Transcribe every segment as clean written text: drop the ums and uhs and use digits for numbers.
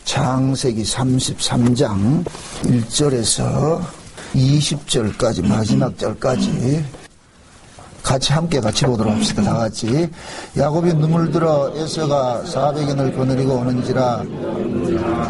창세기 33장 1절에서 20절까지 마지막 절까지 같이 보도록 합시다. 다 같이. 야곱이 눈물 들어 에서가 400인을 거느리고 오는지라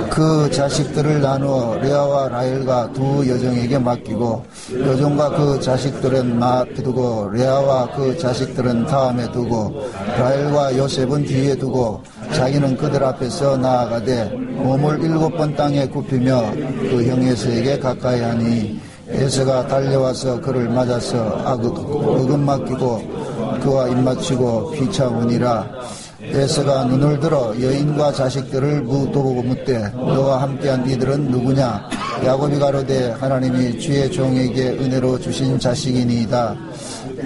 그 자식들을 나누어 레아와 라헬과 두 여종에게 맡기고 여종과 그 자식들은 앞에 두고 레아와 그 자식들은 다음에 두고 라헬과 요셉은 뒤에 두고 자기는 그들 앞에서 나아가되 몸을 7번 땅에 굽히며 그 형 에서에게 가까이 하니 에서가 달려와서 그를 맞아서 어금 맡기고 그와 입맞추고 피차우니라. 에서가 눈을 들어 여인과 자식들을 보고 묻되 너와 함께한 이들은 누구냐? 야곱이 가로되 하나님이 주의 종에게 은혜로 주신 자식이니이다.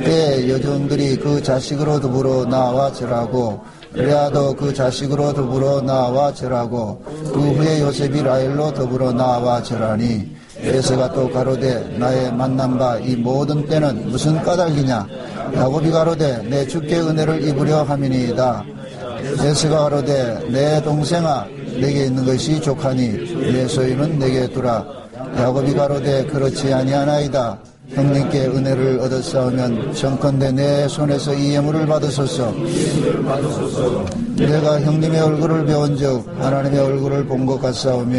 때에 여종들이 그 자식으로 더불어 나와 절하고 레아도 그 자식으로 더불어 나와 절하고 그 후에 요셉이 라헬로 더불어 나와 절하니 에서가 또 가로되 나의 만난 바 이 모든 때는 무슨 까닭이냐? 야곱이 가로되 내 주께 은혜를 입으려 함이니이다. 에서가 가로되 내 동생아 내게 있는 것이 족하니 내 소유는 내게 두라. 야곱이 가로되 그렇지 아니하나이다. 형님께 은혜를 얻었사오면 정컨대 내 손에서 이 예물을 받으소서. 내가 형님의 얼굴을 배운 적 하나님의 얼굴을 본 것 같사오며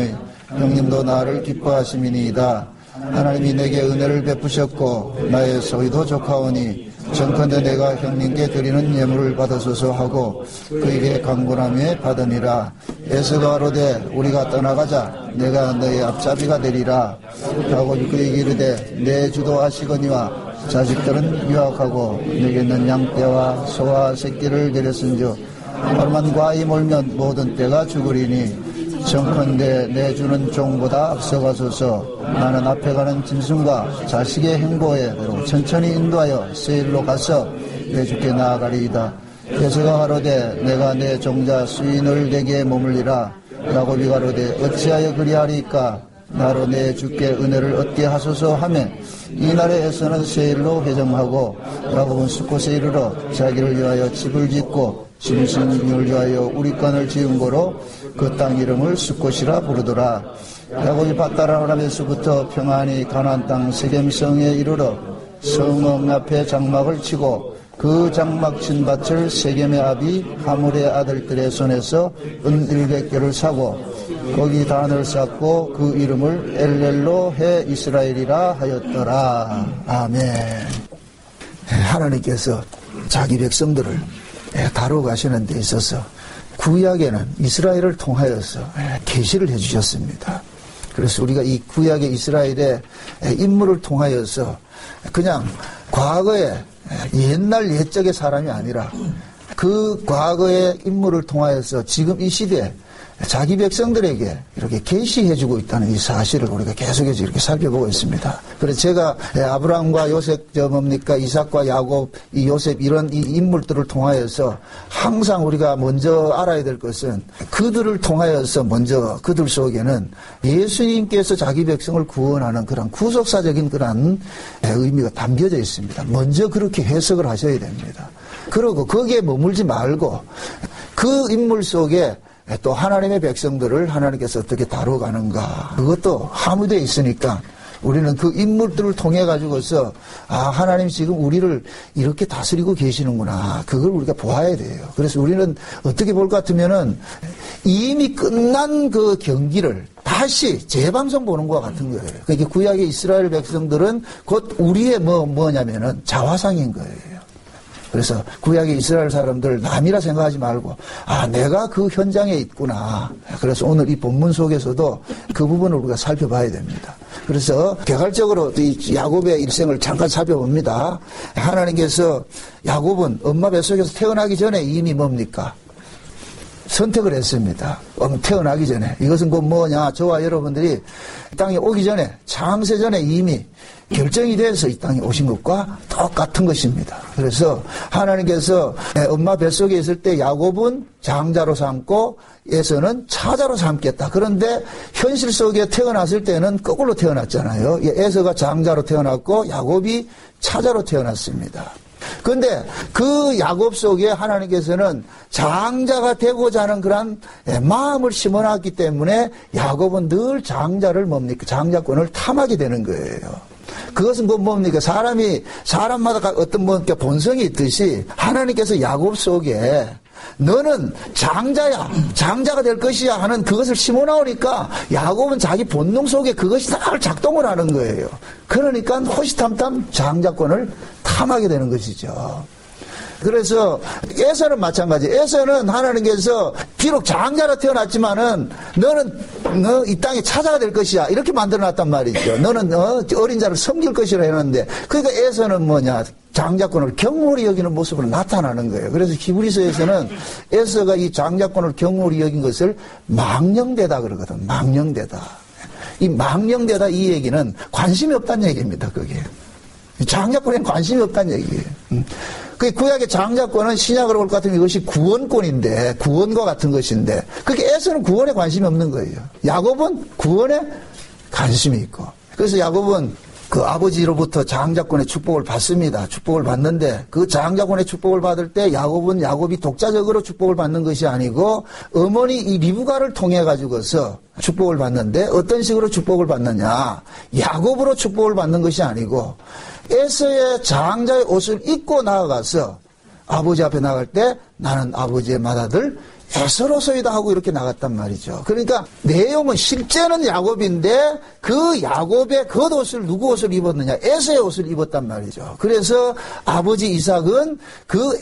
형님도 나를 기뻐하심이니이다. 하나님이 내게 은혜를 베푸셨고 나의 소유도 족하오니 정컨대 내가 형님께 드리는 예물을 받으소서 하고 그에게 간구하며 받으니라. 에서가 가로되 우리가 떠나가자. 내가 너의 앞잡이가 되리라. 야곱이 그에게 이르되 내 주도 아시거니와 자식들은 유학하고 내게는 양떼와 소와 새끼를 데렸은즉 얼만 과히 몰면 모든 떼가 죽으리니 정컨대 내 주는 종보다 앞서가소서. 나는 앞에 가는 짐승과 자식의 행보에 대로 천천히 인도하여 세일로 가서 내 주께 나아가리이다. 에서가 가로되 내가 내 종자 수인을 내게 머물리라. 야곱이 가로되 어찌하여 그리하리까? 나로 내 주께 은혜를 얻게 하소서 하며 이날에 에서는 세일로 회정하고 야곱은 숫곳에 이르러 자기를 위하여 집을 짓고 짐승을 위하여 우리간을 지은 거로 그 땅 이름을 숫곳이라 부르더라. 야곱이 밧다라람에서부터 평안히 가나안 땅 세겜성에 이르러 성읍 앞에 장막을 치고 그 장막 친 밭을 세겜의 아비 하물의 아들들의 손에서 은 100개를 사고 거기 단을 쌓고 그 이름을 엘렐로 해 이스라엘이라 하였더라. 아멘. 하나님께서 자기 백성들을 다루어 가시는 데 있어서 구약에는 이스라엘을 통하여서 계시를 해주셨습니다. 그래서 우리가 이 구약의 이스라엘의 인물을 통하여서 그냥 과거의 옛날 옛적의 사람이 아니라 그 과거의 인물을 통하여서 지금 이 시대에 자기 백성들에게 이렇게 계시해주고 있다는 이 사실을 우리가 계속해서 이렇게 살펴보고 있습니다. 그래서 제가 아브라함과 요셉, 이삭과 야곱, 이 요셉 이런 이 인물들을 통하여서 항상 우리가 먼저 알아야 될 것은 그들을 통하여서 먼저 그들 속에는 예수님께서 자기 백성을 구원하는 그런 구속사적인 그런 의미가 담겨져 있습니다. 먼저 그렇게 해석을 하셔야 됩니다. 그리고 거기에 머물지 말고 그 인물 속에 또 하나님의 백성들을 하나님께서 어떻게 다뤄가는가 그것도 함유되어 있으니까 우리는 그 인물들을 통해 가지고서 하나님 지금 우리를 이렇게 다스리고 계시는구나 그걸 우리가 보아야 돼요. 그래서 우리는 어떻게 볼 것 같으면은 이미 끝난 그 경기를 다시 재방송 보는 것과 같은 거예요. 그러니까 구약의 이스라엘 백성들은 곧 우리의 뭐냐면은 자화상인 거예요. 그래서 구약의 이스라엘 사람들 남이라 생각하지 말고 내가 그 현장에 있구나. 그래서 오늘 이 본문 속에서도 그 부분을 우리가 살펴봐야 됩니다. 그래서 개괄적으로 이 야곱의 일생을 잠깐 살펴봅니다. 하나님께서 야곱은 엄마 뱃속에서 태어나기 전에 이미 뭡니까? 선택을 했습니다. 태어나기 전에. 이것은 곧 뭐냐? 저와 여러분들이 땅에 오기 전에, 창세 전에 이미 결정이 돼서 이 땅에 오신 것과 똑같은 것입니다. 그래서 하나님께서 엄마 뱃속에 있을 때 야곱은 장자로 삼고 에서는 차자로 삼겠다. 그런데 현실 속에 태어났을 때는 거꾸로 태어났잖아요. 에서가 장자로 태어났고 야곱이 차자로 태어났습니다. 그런데 그 야곱 속에 하나님께서는 장자가 되고자 하는 그런 마음을 심어놨기 때문에 야곱은 늘 장자를 뭡니까? 장자권을 탐하게 되는 거예요. 그것은 뭡니까? 사람마다 어떤 본성이 있듯이 하나님께서 야곱 속에 너는 장자야, 장자가 될 것이야 하는 그것을 심어나오니까 야곱은 자기 본능 속에 그것이 다 작동을 하는 거예요. 그러니까 호시탐탐 장자권을 탐하게 되는 것이죠. 그래서 에서는 마찬가지. 에서는 하나님께서 비록 장자로 태어났지만은 너는 이 땅에 차자가 될 것이야 이렇게 만들어놨단 말이죠. 너는 어린 자를 섬길 것이라 해놨는데, 그러니까 에서는 장자권을 경홀히 여기는 모습으로 나타나는 거예요. 그래서 히브리서에서는 에서가 이 장자권을 경홀히 여긴 것을 망령되다 그러거든. 망령되다. 이 망령되다 이 얘기는 관심이 없다는 얘기입니다. 그게 장자권에 관심이 없다는 얘기예요. 그 구약의 장자권은 신약으로 볼 것 같으면 이것이 구원권인데, 구원과 같은 것인데, 그게 에서는 구원에 관심이 없는 거예요. 야곱은 구원에 관심이 있고. 그래서 야곱은 그 아버지로부터 장자권의 축복을 받습니다. 축복을 받는데 그 장자권의 축복을 받을 때 야곱이 독자적으로 축복을 받는 것이 아니고 어머니 이 리브가를 통해 가지고서 축복을 받는데, 어떤 식으로 축복을 받느냐? 야곱으로 축복을 받는 것이 아니고 에서의 장자의 옷을 입고 나아가서 아버지 앞에 나갈 때 나는 아버지의 맏아들 에서로서이다 하고 이렇게 나갔단 말이죠. 그러니까 내용은 실제는 야곱인데 그 야곱의 겉옷을 누구 옷을 입었느냐? 에서의 옷을 입었단 말이죠. 그래서 아버지 이삭은 그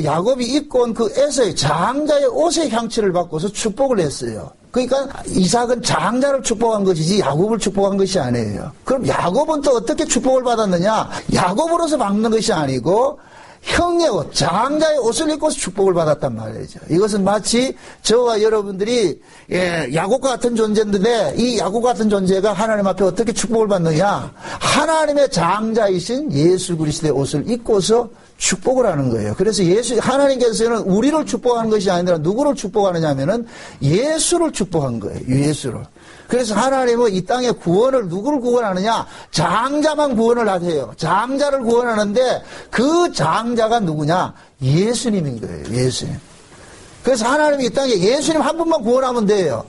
야곱이 입고 온 그 에서의 장자의 옷의 향취를 받고서 축복을 했어요. 그러니까 이삭은 장자를 축복한 것이지 야곱을 축복한 것이 아니에요. 그럼 야곱은 또 어떻게 축복을 받았느냐? 야곱으로서 받는 것이 아니고 형의 옷, 장자의 옷을 입고서 축복을 받았단 말이죠. 이것은 마치 저와 여러분들이 야곱과 같은 존재인데 이 야곱 같은 존재가 하나님 앞에 어떻게 축복을 받느냐? 하나님의 장자이신 예수 그리스도의 옷을 입고서 축복을 하는 거예요. 그래서 하나님께서는 우리를 축복하는 것이 아니라 누구를 축복하느냐 하면은 예수를 축복한 거예요. 예수를. 그래서 하나님은 이 땅의 구원을 누구를 구원하느냐? 장자만 구원을 하세요. 장자를 구원하는데 그 장자가 누구냐? 예수님인 거예요. 예수님. 그래서 하나님이 이 땅에 예수님 한 분만 구원하면 돼요.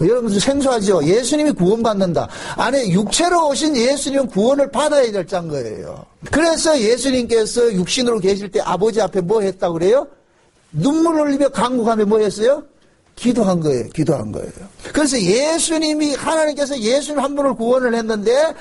여러분들 생소하죠? 예수님이 구원받는다. 아니, 육체로 오신 예수님은 구원을 받아야 될 짠 거예요. 그래서 예수님께서 육신으로 계실 때 아버지 앞에 뭐 했다고 그래요? 눈물을 흘리며 간구하며 뭐 했어요? 기도한 거예요. 기도한 거예요. 그래서 하나님께서 예수님 한 분을 구원을 했는데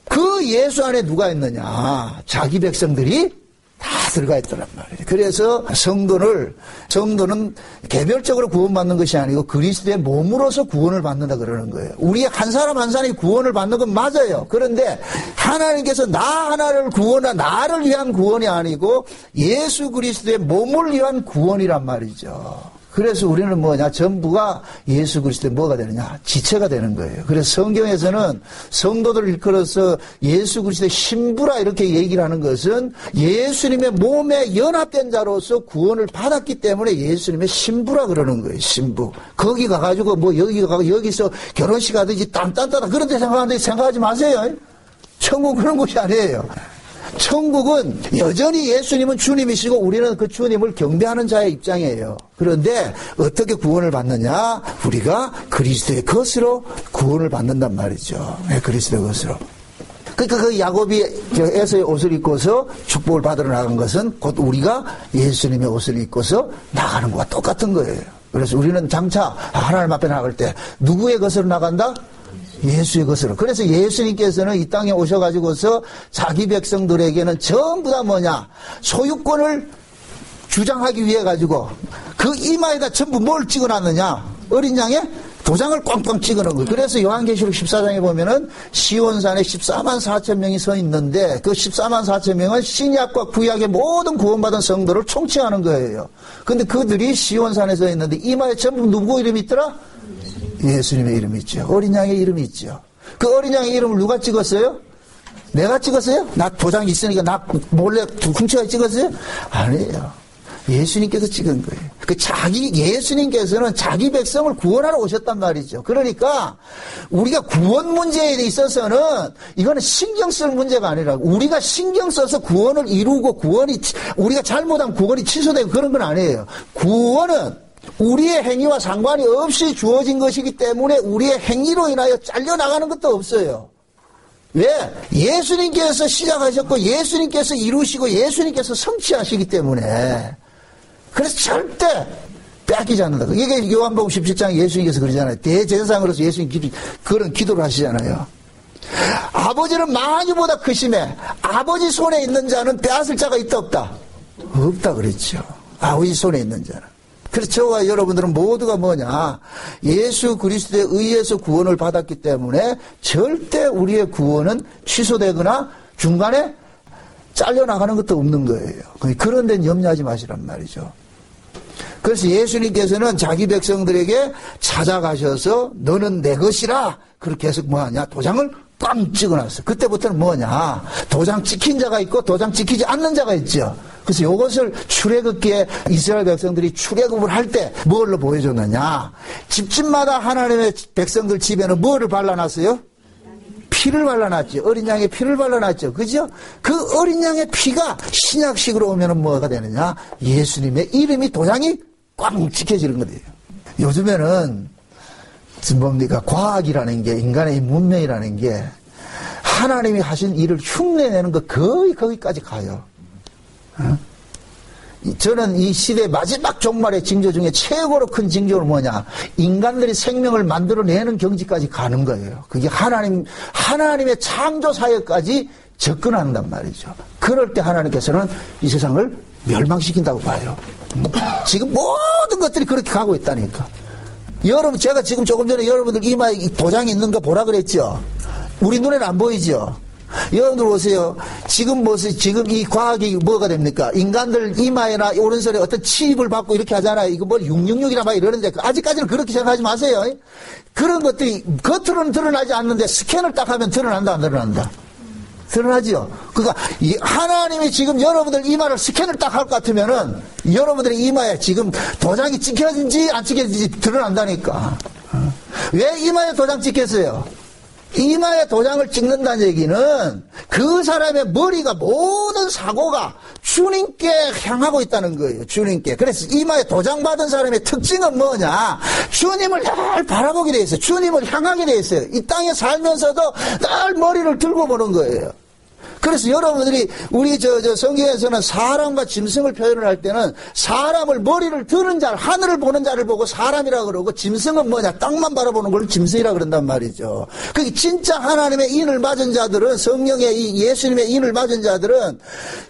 그 예수 안에 누가 있느냐? 자기 백성들이 다 들어가 있더란 말이에요. 그래서 성도는 개별적으로 구원받는 것이 아니고 그리스도의 몸으로서 구원을 받는다 그러는 거예요. 우리 한 사람 한 사람이 구원을 받는 건 맞아요. 그런데 하나님께서 나 하나를 나를 위한 구원이 아니고 예수 그리스도의 몸을 위한 구원이란 말이죠. 그래서 우리는 전부가 예수 그리스도의 뭐가 되느냐? 지체가 되는 거예요. 그래서 성경에서는 성도들을 일컬어서 예수 그리스도의 신부라 이렇게 얘기를 하는 것은 예수님의 몸에 연합된 자로서 구원을 받았기 때문에 예수님의 신부라 그러는 거예요. 신부. 거기 가가지고 여기서 결혼식 하든지 딴딴따다 그런 데 생각하지 마세요. 천국 그런 곳이 아니에요. 천국은 여전히 예수님은 주님이시고 우리는 그 주님을 경배하는 자의 입장이에요. 그런데 어떻게 구원을 받느냐? 우리가 그리스도의 것으로 구원을 받는단 말이죠. 그리스도의 것으로. 그러니까 그 야곱이 에서의 옷을 입고서 축복을 받으러 나간 것은 곧 우리가 예수님의 옷을 입고서 나가는 것과 똑같은 거예요. 그래서 우리는 장차 하나님 앞에 나갈 때 누구의 것으로 나간다? 예수의 것으로. 그래서 예수님께서는 이 땅에 오셔가지고서 자기 백성들에게는 전부 다 소유권을 주장하기 위해 가지고 그 이마에다 전부 뭘 찍어놨느냐? 어린 양의 도장을 꽝꽝 찍어놓은 거예요. 그래서 요한계시록 14장에 보면은 시온산에 14만 4천 명이 서 있는데 그 14만 4천 명은 신약과 구약의 모든 구원받은 성도를 총칭하는 거예요. 근데 그들이 시온산에 서 있는데 이마에 전부 누구 이름이 있더라? 예수님의 이름이 있죠. 어린 양의 이름이 있죠. 그 어린 양의 이름을 누가 찍었어요? 내가 찍었어요? 나 도장이 있으니까 나 몰래 훔쳐가 찍었어요? 아니에요. 예수님께서 찍은 거예요. 예수님께서는 자기 백성을 구원하러 오셨단 말이죠. 그러니까 우리가 구원 문제에 있어서는 이거는 신경 쓸 문제가 아니라 우리가 신경 써서 구원을 이루고 우리가 잘못하면 구원이 취소되고 그런 건 아니에요. 구원은 우리의 행위와 상관이 없이 주어진 것이기 때문에 우리의 행위로 인하여 잘려나가는 것도 없어요. 왜? 예수님께서 시작하셨고 예수님께서 이루시고 예수님께서 성취하시기 때문에. 그래서 절대 뺏기지 않는다. 이게 요한복음 17장 예수님께서 그러잖아요. 대제사장으로서 예수님 그런 기도를 하시잖아요. 아버지는 만유보다 크심에 아버지 손에 있는 자는 빼앗을 자가 있다 없다? 없다 그랬죠. 아버지 손에 있는 자는. 그래서 저와 여러분들은 모두가 뭐냐, 예수 그리스도에 의해서 구원을 받았기 때문에 절대 우리의 구원은 취소되거나 중간에 잘려나가는 것도 없는 거예요. 그런 데는 염려하지 마시란 말이죠. 그래서 예수님께서는 자기 백성들에게 찾아가셔서 너는 내 것이라 그렇게 해서 뭐하냐, 도장을 꽝 찍어놨어. 그때부터는 뭐냐, 도장 찍힌 자가 있고 도장 찍히지 않는 자가 있죠. 그래서 이것을 출애굽기에 이스라엘 백성들이 출애굽을 할 때 뭘로 보여줬느냐, 집집마다 하나님의 백성들 집에는 뭐를 발라놨어요? 피를 발라놨죠. 어린 양의 피를 발라놨죠. 그죠? 그 어린 양의 피가 신약식으로 오면은 뭐가 되느냐, 예수님의 이름이 도장이 꽝 찍혀지는 거예요. 요즘에는 뭡니까, 과학이라는 게, 인간의 문명이라는 게 하나님이 하신 일을 흉내내는 거 거의 거기까지 가요. 저는 이 시대 마지막 종말의 징조 중에 최고로 큰 징조는 뭐냐, 인간들이 생명을 만들어내는 경지까지 가는 거예요. 그게 하나님의 창조 사역까지 접근한단 말이죠. 그럴 때 하나님께서는 이 세상을 멸망시킨다고 봐요. 지금 모든 것들이 그렇게 가고 있다니까. 여러분, 제가 지금 조금 전에 여러분들 이마에 도장이 있는 거 보라 그랬죠? 우리 눈에는 안 보이죠? 여러분들 보세요. 지금 이 과학이 뭐가 됩니까? 인간들 이마에나 오른손에 어떤 칩을 받고 이렇게 하잖아요. 이거 뭐 666이라 막 이러는데, 아직까지는 그렇게 생각하지 마세요. 그런 것들이 겉으로는 드러나지 않는데 스캔을 딱 하면 드러난다, 안 드러난다? 드러나죠? 그러니까 하나님이 지금 여러분들 이마를 스캔을 딱 할 것 같으면은 여러분들의 이마에 지금 도장이 찍혀진지 안 찍혀진지 드러난다니까. 왜 이마에 도장 찍혔어요? 이마에 도장을 찍는다는 얘기는 그 사람의 머리가, 모든 사고가 주님께 향하고 있다는 거예요. 주님께. 그래서 이마에 도장 받은 사람의 특징은 뭐냐, 주님을 늘 바라보게 돼 있어요. 주님을 향하게 돼 있어요. 이 땅에 살면서도 늘 머리를 들고 보는 거예요. 그래서 여러분들이 우리 성경에서는 사람과 짐승을 표현을 할 때는 사람을 머리를 드는 자, 하늘을 보는 자를 보고 사람이라 그러고, 짐승은 뭐냐, 땅만 바라보는 걸 짐승이라 그런단 말이죠. 그게 진짜 하나님의 인을 맞은 자들은, 성령의 이 예수님의 인을 맞은 자들은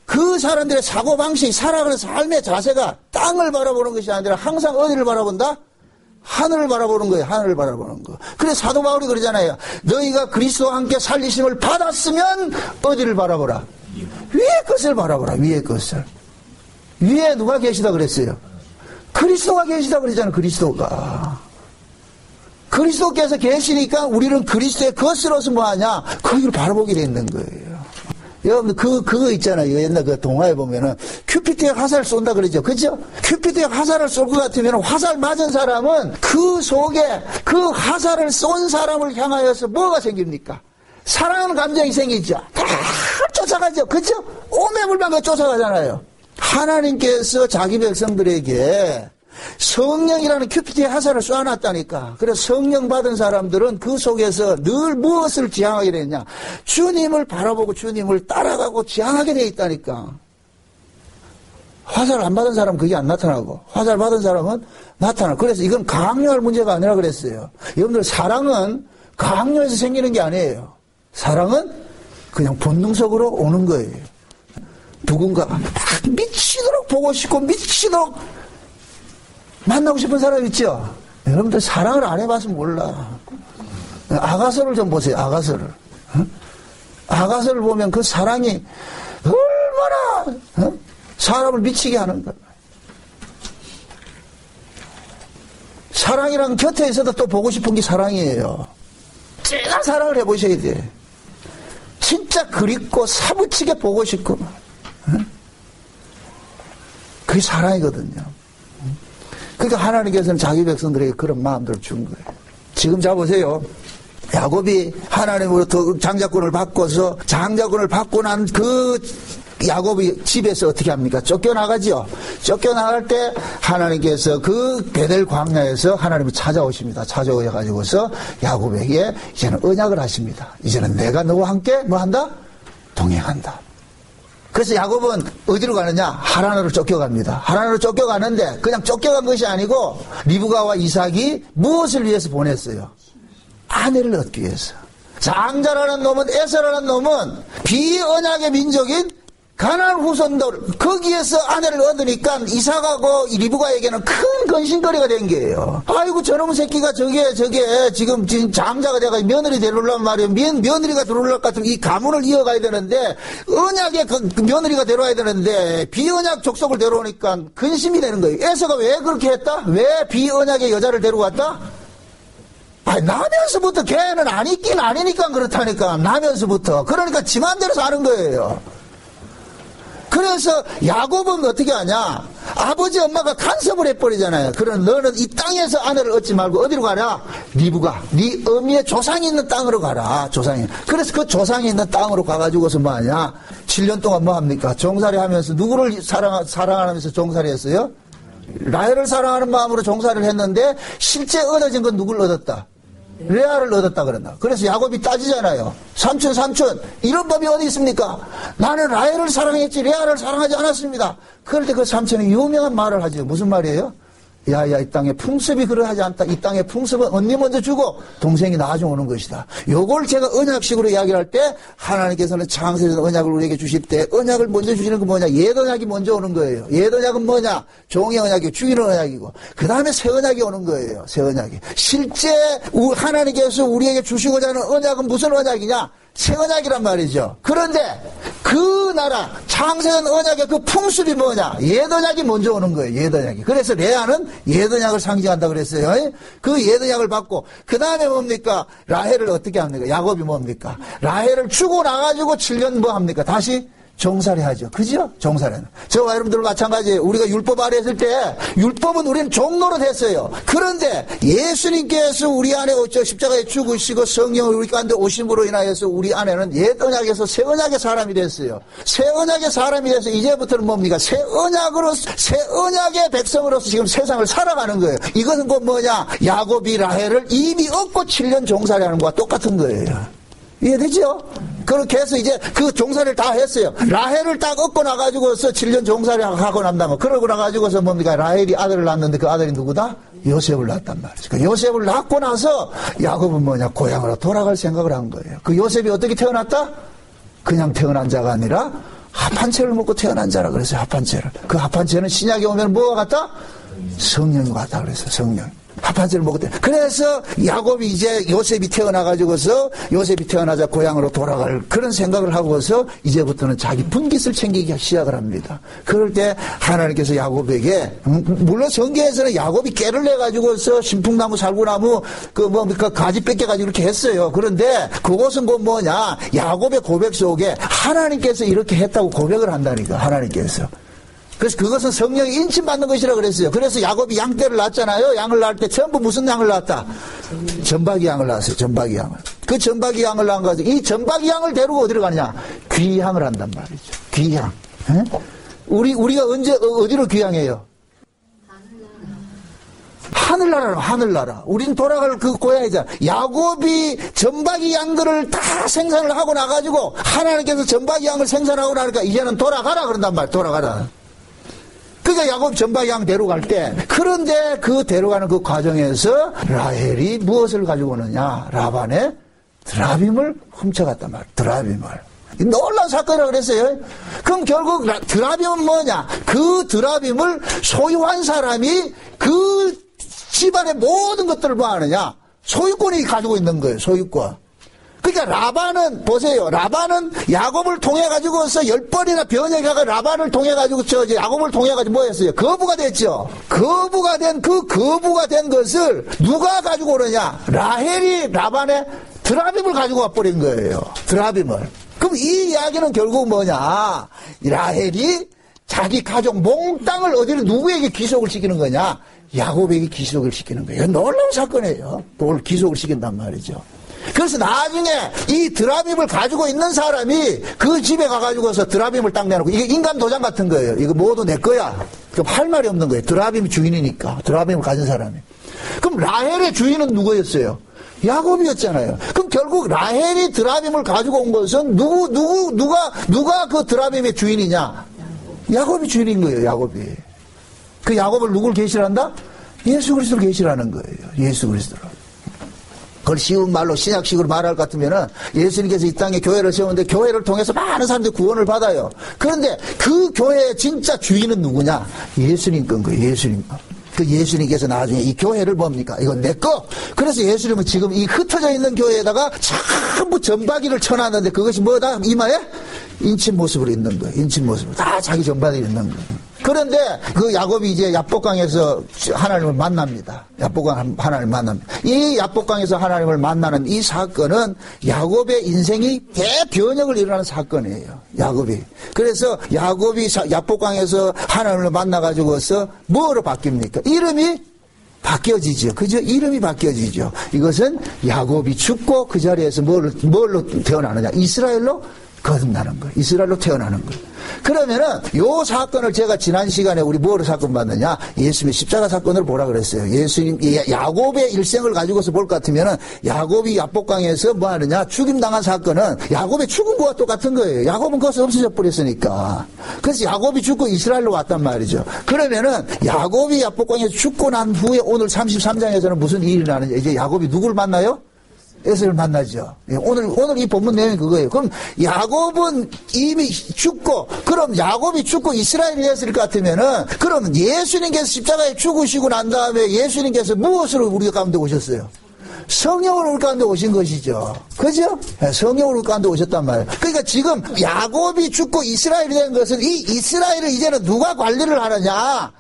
그 사람들의 사고방식, 살아가는 삶의 자세가 땅을 바라보는 것이 아니라 항상 어디를 바라본다? 하늘을 바라보는 거예요. 하늘을 바라보는 거. 그래서 사도 바울이 그러잖아요. 너희가 그리스도와 함께 살리심을 받았으면 어디를 바라보라? 위의 것을 바라보라. 위의 것을. 위에 누가 계시다 그랬어요? 그리스도가 계시다 그랬잖아요. 그리스도가. 그리스도께서 계시니까 우리는 그리스도의 것으로서 뭐하냐? 거기를 바라보게 되는 거예요. 여러분들 그거 있잖아요. 옛날 그 동화에 보면은 큐피드의 화살을 쏜다 그러죠. 그죠? 큐피드의 화살을 쏠 것 같으면 화살 맞은 사람은 그 속에 그 화살을 쏜 사람을 향하여서 뭐가 생깁니까? 사랑하는 감정이 생기죠. 다 쫓아가죠. 그죠? 오매불망 쫓아가잖아요. 하나님께서 자기 백성들에게 성령이라는 큐피드의 화살을 쏘아놨다니까. 그래서 성령 받은 사람들은 그 속에서 늘 무엇을 지향하게 되느냐, 주님을 바라보고 주님을 따라가고 지향하게 되어 있다니까. 화살 안 받은 사람은 그게 안 나타나고, 화살 받은 사람은 나타나고. 그래서 이건 강요할 문제가 아니라 그랬어요. 여러분들, 사랑은 강요해서 생기는 게 아니에요. 사랑은 그냥 본능적으로 오는 거예요. 누군가가 미치도록 보고 싶고 미치도록 만나고 싶은 사람 있죠? 여러분들 사랑을 안 해봐서 몰라. 아가서를 좀 보세요. 아가서를. 아가서를 보면 그 사랑이 얼마나 사람을 미치게 하는가. 사랑이랑 곁에 있어도 또 보고 싶은 게 사랑이에요. 제가 사랑을 해보셔야 돼. 진짜 그립고 사무치게 보고 싶고. 그게 사랑이거든요. 그러니까 하나님께서는 자기 백성들에게 그런 마음들을 준 거예요. 지금 잡으세요. 야곱이 하나님으로부터 장자권을 바꿔서 장자권을 받고 난 그 야곱이 집에서 어떻게 합니까? 쫓겨나가죠. 쫓겨나갈 때 하나님께서 그 베델 광야에서 하나님이 찾아오십니다. 찾아오셔가지고서 야곱에게 이제는 언약을 하십니다. 이제는 내가 너와 함께 뭐 한다? 동행한다. 그래서 야곱은 어디로 가느냐? 하란으로 쫓겨갑니다. 하란으로 쫓겨가는데 그냥 쫓겨간 것이 아니고 리브가와 이삭이 무엇을 위해서 보냈어요? 아내를 얻기 위해서. 장자라는 놈은, 에서라는 놈은 비언약의 민족인 가나안 후손들 거기에서 아내를 얻으니까 이삭하고 리브가에게는 큰 근심거리가 된 거예요. 아이고 저놈 새끼가 저게 지금 장자가 돼가 며느리 데려오려면 말이에요. 며느리가 들어올 것 같으면 이 가문을 이어가야 되는데 언약의 그 며느리가 데려와야 되는데 비언약 족속을 데려오니까 근심이 되는 거예요. 에서가 왜 그렇게 했다? 왜 비언약의 여자를 데려왔다? 나면서부터 걔는 아니긴 아니니까 그렇다니까. 나면서부터. 그러니까 지 맘대로 사는 거예요. 그래서 야곱은 어떻게 하냐? 아버지 엄마가 간섭을 해버리잖아요. 그럼 너는 이 땅에서 아내를 얻지 말고 어디로 가라? 리브가 네 어미의 조상이 있는 땅으로 가라. 조상이. 그래서 그 조상이 있는 땅으로 가가지고서 뭐하냐? 7년 동안 뭐합니까? 종살이 하면서 누구를 사랑하면서 종살이 했어요? 라헬을 사랑하는 마음으로 종살이를 했는데 실제 얻어진 건 누굴 얻었다? 레아를 얻었다 그랬나. 그래서 야곱이 따지잖아요. 삼촌 이런 법이 어디 있습니까? 나는 라헬을 사랑했지 레아를 사랑하지 않았습니다. 그럴 때 그 삼촌이 유명한 말을 하죠. 무슨 말이에요? 야야 이 땅에 풍습이 그러하지 않다. 이 땅에 풍습은 언니 먼저 주고 동생이 나중에 오는 것이다. 요걸 제가 언약식으로 이야기를 할 때 하나님께서는 창세전 언약을 우리에게 주실 때 언약을 먼저 주시는 건 뭐냐? 옛 언약이 먼저 오는 거예요. 옛 언약은 뭐냐? 종의 언약이고 주인의 언약이고 그 다음에 새 언약이 오는 거예요. 새 언약이. 실제 하나님께서 우리에게 주시고자 하는 언약은 무슨 언약이냐? 새 언약이란 말이죠. 그런데 그 나라 창세전 언약의 그 풍습이 뭐냐? 옛 언약이 먼저 오는 거예요. 옛 언약이. 그래서 레아는 옛 언약을 상징한다 그랬어요. 그 옛 언약을 받고 그 다음에 뭡니까? 라헬을 어떻게 합니까? 야곱이 뭡니까? 라헬을 주고 나가지고 7년 뭐 합니까? 다시 종살이 하죠. 그죠? 종살이는. 저와 여러분들 마찬가지예요. 우리가 율법 아래 했을 때 율법은 우리는 종로로 됐어요. 그런데 예수님께서 우리 안에 십자가에 죽으시고 성령을 우리 가운데 오심으로 인하여서 우리 안에는 옛 언약에서 새 언약의 사람이 됐어요. 새 언약의 사람이 돼서 이제부터는 뭡니까? 새 언약의 백성으로서 지금 세상을 살아가는 거예요. 이것은 곧 뭐냐? 야곱이 라헬을 이미 얻고 7년 종살이 하는 것과 똑같은 거예요. 이해되죠? 그렇게 해서 이제 그 종살이를 다 했어요. 라헬을 딱 얻고 나가지고서 7년 종살이 하고 난다고. 그러고 나가지고서 뭡니까? 라헬이 아들을 낳았는데 그 아들이 누구다? 요셉을 낳았단 말이죠. 그 요셉을 낳고 나서 야곱은 뭐냐? 고향으로 돌아갈 생각을 한 거예요. 그 요셉이 어떻게 태어났다? 그냥 태어난 자가 아니라 합한채를 먹고 태어난 자라 그래서 합한채를. 그 합한채는 신약에 오면 뭐가 같다? 성령이 같다 그래서 성령. 합한채를 먹었대. 그래서 야곱이 이제 요셉이 태어나가지고서 요셉이 태어나자 고향으로 돌아갈 그런 생각을 하고서 이제부터는 자기 분깃을 챙기기 시작을 합니다. 그럴 때 하나님께서 야곱에게 물론 성경에서는 야곱이 깨를 내가지고서 신풍나무 살구나무 그 가지 뺏겨가지고 이렇게 했어요. 그런데 그것은 곧 뭐냐? 야곱의 고백 속에 하나님께서 이렇게 했다고 고백을 한다니까. 하나님께서. 그래서 그것은 성령이 인침받는 것이라 그랬어요. 그래서 야곱이 양떼를 낳았잖아요. 양을 낳을 때 전부 무슨 양을 낳았다? 전박이 양을 낳았어요. 전박이 양을. 그 전박이 양을 낳은 거죠. 이 전박이 양을 데리고 어디로 가느냐? 귀향을 한단 말이죠. 귀향. 에? 우리가 언제 어디로 귀향해요? 하늘나라로 하늘나라. 우리는 돌아갈 그 고향이잖아. 야곱이 전박이 양들을 다 생산을 하고 나가지고 하나님께서 전박이 양을 생산하고 나니까 이제는 돌아가라 그런단 말이야. 돌아가라. 그러니까 야곱 전박이 양 데려갈 때 그런데 그 데려가는 그 과정에서 라헬이 무엇을 가지고 오느냐? 라반의 드라빔을 훔쳐갔단 말이야. 드라빔을. 놀라운 사건이라고 그랬어요. 그럼 결국 드라빔은 뭐냐? 그 드라빔을 소유한 사람이 그 집안의 모든 것들을 뭐 하느냐? 소유권이 가지고 있는 거예요. 소유권. 그러니까 라반은 보세요. 라반은 야곱을 통해 가지고서 10번이나 변해가가 라반을 통해 가지고 야곱을 통해 가지고 뭐 했어요? 거부가 됐죠. 거부가 된 것을 누가 가지고 오느냐? 라헬이 라반의 드라빔을 가지고 와버린 거예요. 드라빔을. 그럼 이 이야기는 결국 뭐냐? 라헬이 자기 가족 몽땅을 어디로 누구에게 기속을 시키는 거냐? 야곱에게 기속을 시키는 거예요. 놀라운 사건이에요. 그걸 기속을 시킨단 말이죠. 그래서 나중에 이 드라빔을 가지고 있는 사람이 그 집에 가가지고서 드라빔을 딱 내놓고, 이게 인감 도장 같은 거예요. 이거 모두 내 거야. 그럼 할 말이 없는 거예요. 드라빔이 주인이니까. 드라빔을 가진 사람이. 그럼 라헬의 주인은 누구였어요? 야곱이었잖아요. 그럼 결국 라헬이 드라빔을 가지고 온 것은 누가 그 드라빔의 주인이냐? 야곱이 주인인 거예요. 야곱이. 그 야곱을 누굴 계시한다? 예수 그리스도를 계시라는 거예요. 예수 그리스도를. 그걸 쉬운 말로 신약식으로 말할 것 같으면은 예수님께서 이 땅에 교회를 세우는데 교회를 통해서 많은 사람들이 구원을 받아요. 그런데 그 교회의 진짜 주인은 누구냐? 예수님 건 거예요. 예수님 거. 그 예수님께서 나중에 이 교회를 뭡니까? 이건 내 거. 그래서 예수님은 지금 이 흩어져 있는 교회에다가 전부 전바기를 쳐놨는데 그것이 뭐다? 이마에? 인친 모습으로 있는 거예요. 인친 모습으로. 다 자기 전바기를 있는 거예요. 그런데 그 야곱이 이제 야복강에서 하나님을 만납니다. 야복강 하나님을 만납니다. 이 야복강에서 하나님을 만나는 이 사건은 야곱의 인생이 대변혁을 일어나는 사건이에요. 야곱이. 그래서 야곱이 야복강에서 하나님을 만나가지고서 뭐로 바뀝니까? 이름이 바뀌어지죠. 그죠? 이름이 바뀌어지죠. 이것은 야곱이 죽고 그 자리에서 뭘로 태어나느냐? 이스라엘로 거듭나는 거예요. 이스라엘로 태어나는 거예요. 그러면은 요 사건을 제가 지난 시간에 우리 뭐로 사건 봤느냐? 예수님의 십자가 사건을 보라 그랬어요. 예수님 야곱의 일생을 가지고서 볼 것 같으면은 야곱이 야복강에서 뭐 하느냐? 죽임당한 사건은 야곱의 죽은 거와 똑같은 거예요. 야곱은 거기서 없어져 버렸으니까. 그래서 야곱이 죽고 이스라엘로 왔단 말이죠. 그러면은 야곱이 야복강에서 죽고 난 후에 오늘 33장에서는 무슨 일이 나느냐? 이제 야곱이 누굴 만나요? 에서를 만나죠. 오늘 이 본문 내용이 그거예요. 그럼 야곱은 이미 죽고, 그럼 야곱이 죽고 이스라엘이 됐을 것 같으면은, 그럼 예수님께서 십자가에 죽으시고 난 다음에 예수님께서 무엇으로 우리 가운데 오셨어요? 성령으로 우리 가운데 오신 것이죠. 그죠? 성령으로 우리 가운데 오셨단 말이에요. 그러니까 지금 야곱이 죽고 이스라엘이 된 것은 이 이스라엘을 이제는 누가 관리를 하느냐?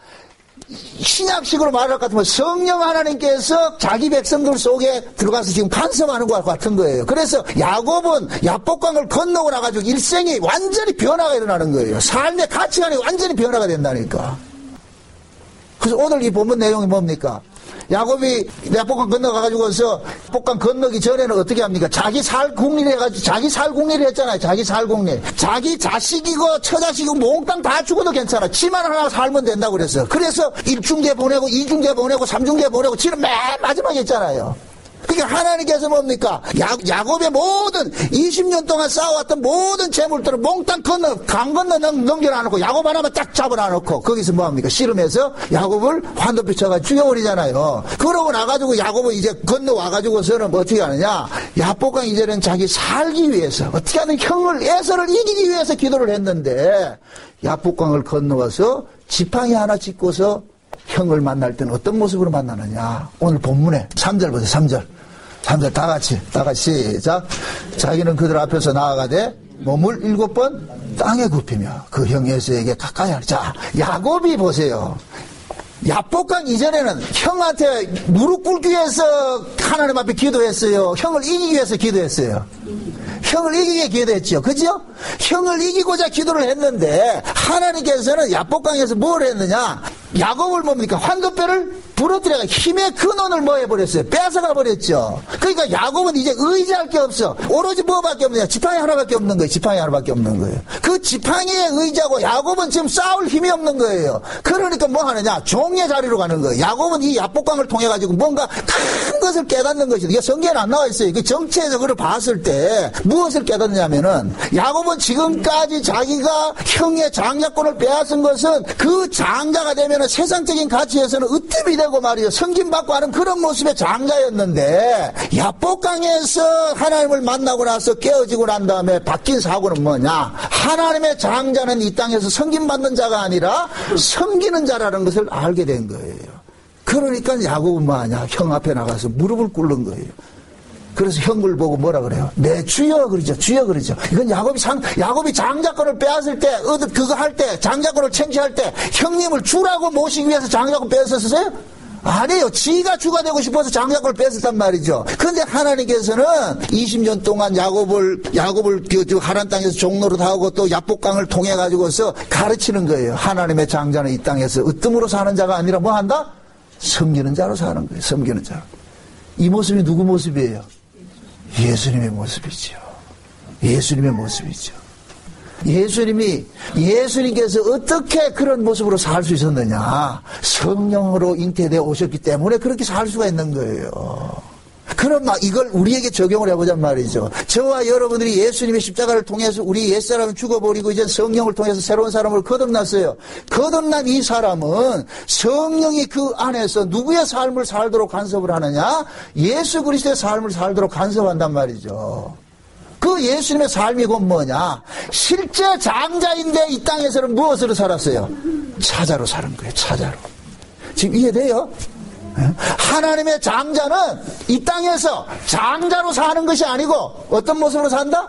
신약식으로 말할 것 같으면 성령 하나님께서 자기 백성들 속에 들어가서 지금 간섭하는 것 같은 거예요. 그래서 야곱은 야복강을 건너고 나가지고 일생이 완전히 변화가 일어나는 거예요. 삶의 가치관이 완전히 변화가 된다니까. 그래서 오늘 이 본문 내용이 뭡니까? 야곱이 야복강 건너가가지고서 야복강 건너기 전에는 어떻게 합니까? 자기 살궁리를 해가지고 자기 살궁리를 했잖아요. 자기 살궁리. 자기 자식이고 처자식이고 몽땅 다 죽어도 괜찮아. 지만 하나 살면 된다고 그랬어요. 그래서 1중계 보내고 2중계 보내고 3중계 보내고 지는 맨 마지막에 있잖아요. 그러니까 하나님께서 뭡니까? 야곱의 모든 20년 동안 쌓아왔던 모든 재물들을 몽땅 강 건너 넘겨놔놓고 야곱 하나만 딱 잡아놔놓고 거기서 뭐합니까? 씨름해서 야곱을 환도표 쳐가지고 죽여버리잖아요. 그러고 나가지고 야곱은 이제 건너와가지고서는 뭐 어떻게 하느냐? 야복강 이제는 자기 살기 위해서 어떻게 하든 형을 에서를 이기기 위해서 기도를 했는데 야복강을 건너와서 지팡이 하나 짚고서 형을 만날 때는 어떤 모습으로 만나느냐? 오늘 본문에 3절 보세요. 3절 다 같이 시작. 자기는 그들 앞에서 나아가되 몸을 7번 땅에 굽히며 그 형 에서에게 가까이 하니. 자, 야곱이 보세요. 야복강 이전에는 형한테 무릎 꿇기 위해서 하나님 앞에 기도했어요. 형을 이기기 위해서 기도했어요. 형을 이기기 위해 기도했죠. 그죠? 형을 이기고자 기도를 했는데 하나님께서는 야복강에서 뭘 했느냐? 야곱을 뭡니까? 환도뼈를 부러뜨려가 힘의 근원을 뭐 해버렸어요? 뺏어가 버렸죠. 그러니까 야곱은 이제 의지할 게 없어. 오로지 뭐밖에 없느냐? 지팡이 하나밖에 없는 거예요. 지팡이 하나밖에 없는 거예요. 그 지팡이에 의지하고 야곱은 지금 싸울 힘이 없는 거예요. 그러니까 뭐 하느냐? 종의 자리로 가는 거예요. 야곱은 이 야복강을 통해 가지고 뭔가 큰 것을 깨닫는 것이죠. 이게 성경에 안 나와 있어요. 그 정체에서 그걸 봤을 때 무엇을 깨닫느냐면은 야곱은 지금까지 자기가 형의 장자권을 빼앗은 것은 그 장자가 되면은 세상적인 가치에서는 으뜸이 되고 말이요. 성김받고 하는 그런 모습의 장자였는데 야복강에서 하나님을 만나고 나서 깨어지고 난 다음에 바뀐 사고는 뭐냐? 하나님의 장자는 이 땅에서 섬김받는 자가 아니라 섬기는 자라는 것을 알게 된 거예요. 그러니까 야곱은 뭐하냐? 형 앞에 나가서 무릎을 꿇는 거예요. 그래서 형을 보고 뭐라 그래요? 내 주여 그러죠. 주여 그러죠. 이건 야곱이 장자권을 빼앗을 때, 그거 할 때, 장자권을 챙취할 때 형님을 주라고 모시기 위해서 장자권 빼앗았어요? 아니에요. 지가 주가 되고 싶어서 장자권을 뺏었단 말이죠. 그런데 하나님께서는 20년 동안 야곱을 하란 땅에서 종노릇 하고 또 야복강을 통해 가지고서 가르치는 거예요. 하나님의 장자는 이 땅에서 으뜸으로 사는 자가 아니라 뭐 한다? 섬기는 자로 사는 거예요. 섬기는 자. 이 모습이 누구 모습이에요? 예수님의 모습이죠. 예수님의 모습이죠. 예수님께서 어떻게 그런 모습으로 살 수 있었느냐? 성령으로 잉태되어 오셨기 때문에 그렇게 살 수가 있는 거예요. 그럼 이걸 우리에게 적용을 해보잔 말이죠. 저와 여러분들이 예수님의 십자가를 통해서 우리 옛사람은 죽어버리고 이제 성령을 통해서 새로운 사람을 거듭났어요. 거듭난 이 사람은 성령이 그 안에서 누구의 삶을 살도록 간섭을 하느냐? 예수 그리스도의 삶을 살도록 간섭한단 말이죠. 그 예수님의 삶이 곧 뭐냐? 실제 장자인데 이 땅에서는 무엇으로 살았어요? 차자로 사는 거예요. 차자로. 지금 이해돼요? 하나님의 장자는 이 땅에서 장자로 사는 것이 아니고 어떤 모습으로 산다?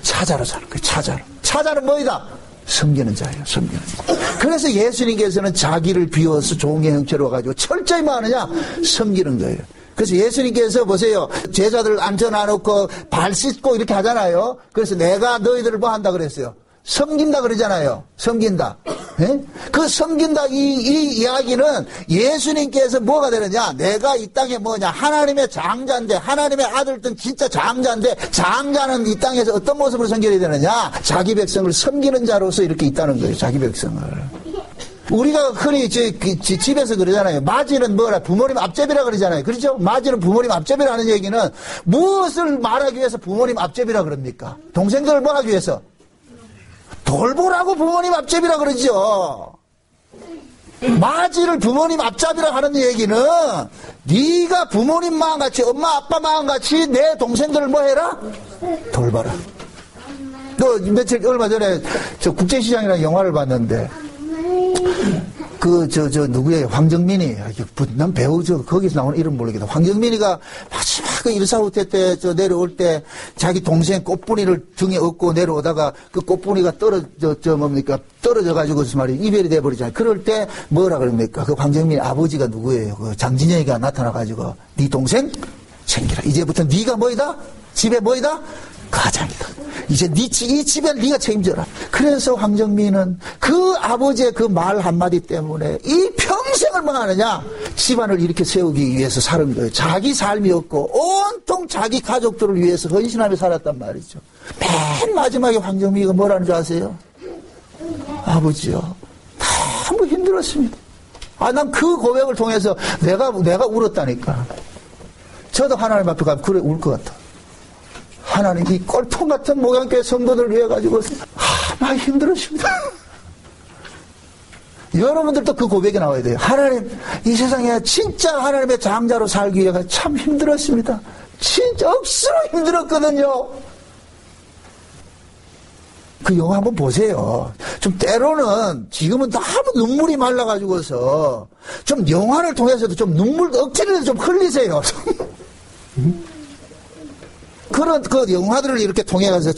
차자로 사는 거예요. 차자로. 차자는 뭐이다? 섬기는 자예요. 섬기는 자. 그래서 예수님께서는 자기를 비워서 종의 형체로 와가지고 철저히 뭐 하느냐? 섬기는 거예요. 그래서 예수님께서 보세요. 제자들 앉혀놔놓고 발 씻고 이렇게 하잖아요. 그래서 내가 너희들을 뭐 한다 그랬어요? 섬긴다 그러잖아요. 섬긴다. 예? 그 섬긴다 이 이야기는 예수님께서 뭐가 되느냐? 내가 이 땅에 뭐냐? 하나님의 장자인데 하나님의 아들든 진짜 장자인데 장자는 이 땅에서 어떤 모습으로 섬겨야 되느냐? 자기 백성을 섬기는 자로서 이렇게 있다는 거예요. 자기 백성을. 우리가 흔히 집에서 그러잖아요. 맞이는 뭐라? 부모님 앞제비라 그러잖아요. 그렇죠? 맞이는 부모님 앞제비라는 얘기는 무엇을 말하기 위해서 부모님 앞제비라 그럽니까? 동생들을 뭐 하기 위해서? 돌보라고 부모님 앞제비라 그러죠. 맞이를 부모님 앞잡이라 하는 얘기는 네가 부모님 마음같이 엄마 아빠 마음같이 내 동생들을 뭐 해라? 돌봐라. 너 며칠 얼마 전에 저 국제시장이라는 영화를 봤는데 누구예요? 황정민이. 난 배우, 거기서 나오는 이름 모르겠다. 황정민이가 마지막 그 일사후퇴 때, 내려올 때, 자기 동생 꽃분이를 등에 업고 내려오다가 그 꽃분이가 떨어져가지고, 말이야, 이별이 돼버리잖아요. 그럴 때, 뭐라 그럽니까? 그 황정민이 아버지가 누구예요? 그 장진영이가 나타나가지고, 네 동생 챙기라. 이제부터 네가 뭐이다? 집에 뭐이다? 가장이다. 이제 이 집에 네가 책임져라. 그래서 황정민은 그 아버지의 그 말 한마디 때문에 이 평생을 뭐 하느냐? 집안을 이렇게 세우기 위해서 사는 거예요. 자기 삶이 없고 온통 자기 가족들을 위해서 헌신하며 살았단 말이죠. 맨 마지막에 황정민이가 뭐라는 줄 아세요? 아버지요. 너무 힘들었습니다. 난 그 고백을 통해서 내가 울었다니까. 저도 하나님 앞에 가면 그래 울 것 같아. 하나님 이 꼴통 같은 목양교회 성도들을 위해 가지고 많이 힘들었습니다. 여러분들도 그 고백이 나와야 돼요. 하나님 이 세상에 진짜 하나님의 장자로 살기 위해 참 힘들었습니다. 진짜 억수로 힘들었거든요. 그 영화 한번 보세요. 좀 때로는 지금은 너무 눈물이 말라가지고서 좀 영화를 통해서도 좀 눈물 억지로 좀 흘리세요. 그런 그 영화들을 이렇게 통해서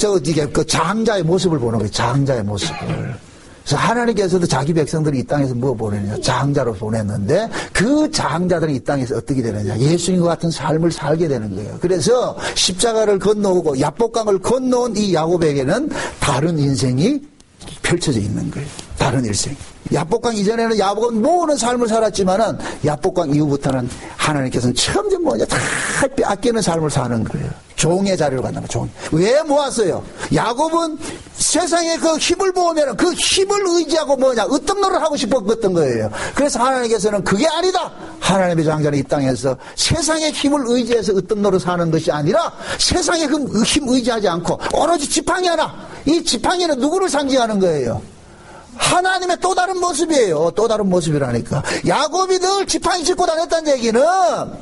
그 장자의 모습을 보는 거예요. 장자의 모습을. 그래서 하나님께서도 자기 백성들이 이 땅에서 뭐 보내느냐? 장자로 보냈는데 그 장자들이 이 땅에서 어떻게 되느냐? 예수님과 같은 삶을 살게 되는 거예요. 그래서 십자가를 건너오고 야복강을 건너온 이 야곱에게는 다른 인생이 펼쳐져 있는 거예요. 다른 인생. 야복강 이전에는 야복은 모으는 삶을 살았지만은 야복강 이후부터는 하나님께서는 점점 뭐냐 다 아끼는 삶을 사는 거예요. 종의 자리로 간다면 종. 왜 모았어요? 야곱은 세상에 그 힘을 모으면 그 힘을 의지하고 뭐냐 으뜸노를 하고 싶었던 거예요. 그래서 하나님께서는 그게 아니다. 하나님의 장자는 이 땅에서 세상의 힘을 의지해서 으뜸노를 사는 것이 아니라 세상의 힘 의지하지 않고 오로지 지팡이 하나. 이 지팡이는 누구를 상징하는 거예요? 하나님의 또 다른 모습이에요. 또 다른 모습이라니까. 야곱이 늘 지팡이 짚고 다녔다는 얘기는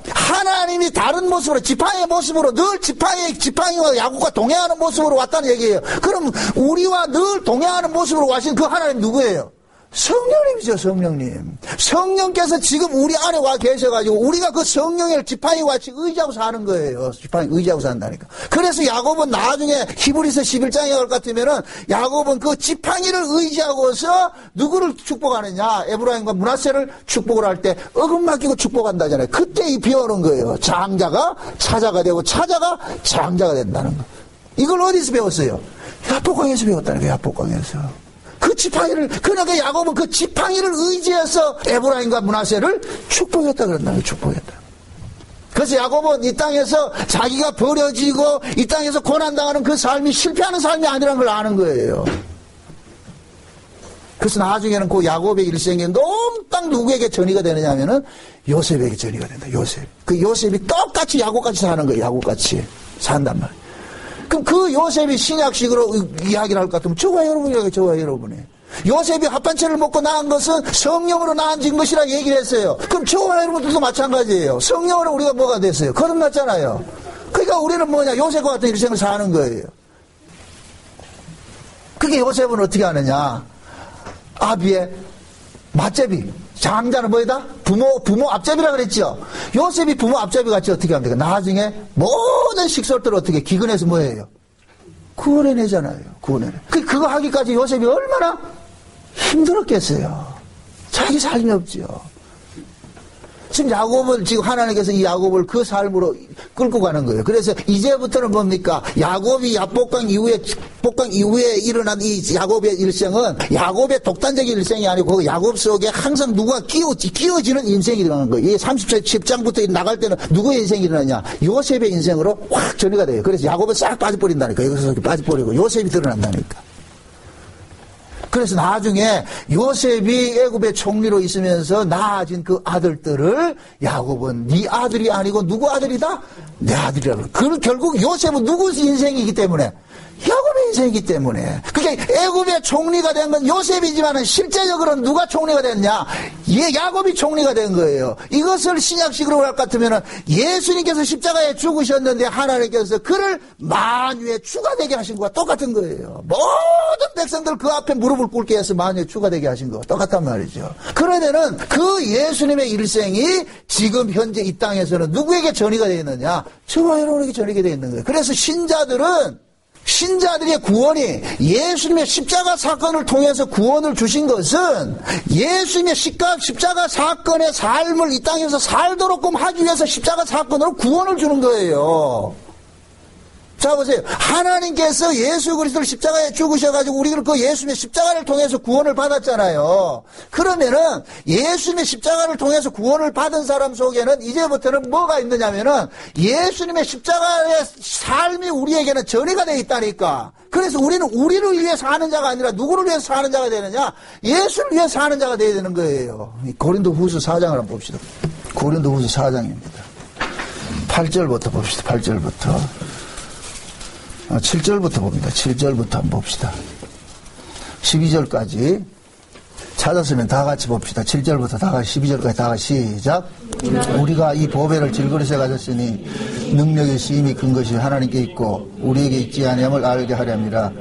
하나님이 다른 모습으로 지팡이의 모습으로 늘 지팡이와 야곱과 동행하는 모습으로 왔다는 얘기예요. 그럼 우리와 늘 동행하는 모습으로 와신 그 하나님 누구예요? 성령님이죠, 성령님. 성령께서 지금 우리 안에 와 계셔가지고 우리가 그 성령을 지팡이 같이 의지하고 사는 거예요. 지팡이 의지하고 산다니까. 그래서 야곱은 나중에 히브리서 11장에 갈 것 같으면은 야곱은 그 지팡이를 의지하고서 누구를 축복하느냐? 에브라임과 므낫세를 축복을 할 때 어금 맡기고 축복한다잖아요. 그때 이 배우는 거예요. 장자가 차자가 되고 차자가 장자가 된다는 거. 이걸 어디서 배웠어요? 야복강에서 배웠다는 거예요. 야복강에서. 그 지팡이를, 그러니까 야곱은 그 지팡이를 의지해서 에브라임과 므낫세를 축복했다 그런다는 거예요. 축복했다. 그래서 야곱은 이 땅에서 자기가 버려지고 이 땅에서 고난당하는 그 삶이 실패하는 삶이 아니라는 걸 아는 거예요. 그래서 나중에는 그 야곱의 일생이 놈땅 누구에게 전이가 되느냐 하면은 요셉에게 전이가 된다. 요셉. 그 요셉이 똑같이 야곱같이 사는 거예요. 야곱같이 산단 말이에요. 그럼 그 요셉이 신약식으로 이야기를 할 것 같으면 저와 여러분이 저와 여러분이 요셉이 합반채를 먹고 낳은 것은 성령으로 낳은 것이라 얘기를 했어요. 그럼 저와 여러분들도 마찬가지예요. 성령으로 우리가 뭐가 됐어요? 거듭났잖아요. 그러니까 우리는 뭐냐? 요셉과 같은 일생을 사는 거예요. 그게 요셉은 어떻게 하느냐? 아비의 맞제비. 장자는 뭐이다? 부모 앞잡이라 그랬죠. 요셉이 부모 앞잡이 같이 어떻게 합니까? 나중에 모든 식솔들을 어떻게 기근해서 뭐예요? 구원해내잖아요. 구원해내. 그거 하기까지 요셉이 얼마나 힘들었겠어요. 자기 삶이 없죠. 지금 야곱을, 지금 하나님께서 이 야곱을 그 삶으로 끌고 가는 거예요. 그래서 이제부터는 뭡니까? 야곱이 야복강 이후에 일어난 이 야곱의 일생은 야곱의 독단적인 일생이 아니고 그 야곱 속에 항상 누가 끼워지는 인생이 일어나는 거예요. 이 10장부터 나갈 때는 누구의 인생이 일어나냐? 요셉의 인생으로 확 전이가 돼요. 그래서 야곱은 싹 빠져버린다니까. 여기서 빠져버리고 요셉이 드러난다니까. 그래서 나중에 요셉이 애굽의 총리로 있으면서 낳아진 그 아들들을 야곱은 네 아들이 아니고 누구 아들이다? 내 아들이라고. 결국 요셉은 누구 인생이기 때문에? 야곱의 인생이기 때문에. 그러니까 애굽의 총리가 된 건 요셉이지만 실제적으로는 누가 총리가 됐냐? 야곱이 총리가 된 거예요. 이것을 신약식으로 할 것 같으면 예수님께서 십자가에 죽으셨는데 하나님께서 그를 만유의 주가 되게 하신 것과 똑같은 거예요. 모든 백성들 그 앞에 무릎을 꿇게 해서 만유의 주가 되게 하신 것 똑같단 말이죠. 그러면은 그 예수님의 일생이 지금 현재 이 땅에서는 누구에게 전이가 되어 있느냐? 저와 여러분에게 전이가 되어 있는 거예요. 그래서 신자들의 구원이 예수님의 십자가 사건을 통해서 구원을 주신 것은 예수님의 십자가 사건의 삶을 이 땅에서 살도록끔 하기 위해서 십자가 사건으로 구원을 주는 거예요. 자 보세요. 하나님께서 예수 그리스도를 십자가에 죽으셔가지고 우리를 그 예수님의 십자가를 통해서 구원을 받았잖아요. 그러면은 예수님의 십자가를 통해서 구원을 받은 사람 속에는 이제부터는 뭐가 있느냐면은 예수님의 십자가의 삶이 우리에게는 전이가 되어 있다니까. 그래서 우리는 우리를 위해 사는 자가 아니라 누구를 위해 사는 자가 되느냐? 예수를 위해 사는 자가 되어야 되는 거예요. 고린도후서 4장을 한번 봅시다. 고린도후서 4장입니다. 8절부터 봅시다. 8절부터. 7절부터 봅니다. 7절부터 한번 봅시다. 12절까지 찾았으면 다 같이 봅시다. 7절부터 다 같이 12절까지 다 같이 시작. 우리가 이 보배를 질그릇에 가졌으니 능력의 시임이 큰 것이 하나님께 있고 우리에게 있지 아니함을 알게 하렵니다.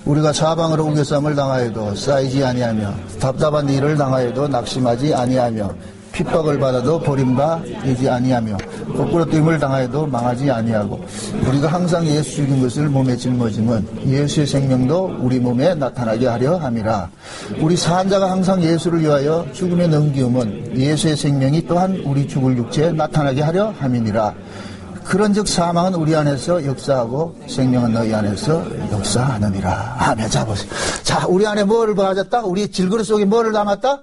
우리가 사방으로 우겨쌈을 당하여도 쌓이지 아니하며 답답한 일을 당하여도 낙심하지 아니하며 핍박을 받아도 버림받지 아니하며 거꾸로 뜸을 당하여도 망하지 아니하고 우리가 항상 예수 죽인 것을 몸에 짊어짐은 예수의 생명도 우리 몸에 나타나게 하려 함이라. 우리 산자가 항상 예수를 위하여 죽음에 넘기움은 예수의 생명이 또한 우리 죽을 육체에 나타나게 하려 함이니라. 그런즉 사망은 우리 안에서 역사하고 생명은 너희 안에서 역사하느니라. 아멘. 자 보세요. 자, 우리 안에 뭐를 가졌다? 우리 질그릇 속에 뭐를 담았다?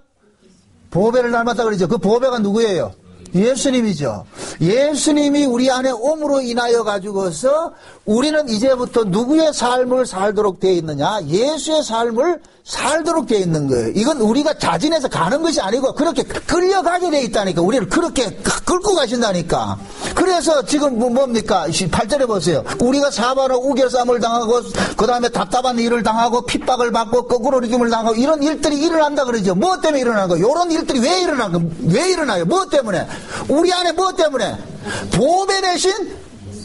보배를 닮았다 그러죠. 그 보배가 누구예요? 예수님이죠. 예수님이 우리 안에 옴으로 인하여 가지고서 우리는 이제부터 누구의 삶을 살도록 되어 있느냐? 예수의 삶을 살도록 되어 있는 거예요. 이건 우리가 자진해서 가는 것이 아니고 그렇게 끌려가게 되어 있다니까. 우리를 그렇게 끌고 가신다니까. 그래서 지금 뭡니까? 8절에 보세요. 우리가 사바로 우겨쌈을 당하고 그 다음에 답답한 일을 당하고 핍박을 받고 거꾸로 리김을 당하고 이런 일들이 일어난다 그러죠. 뭐 때문에 일어나는 거예요? 이런 일들이 왜 일어나요? 뭐 때문에? 우리 안에 뭐 때문에? 보배 대신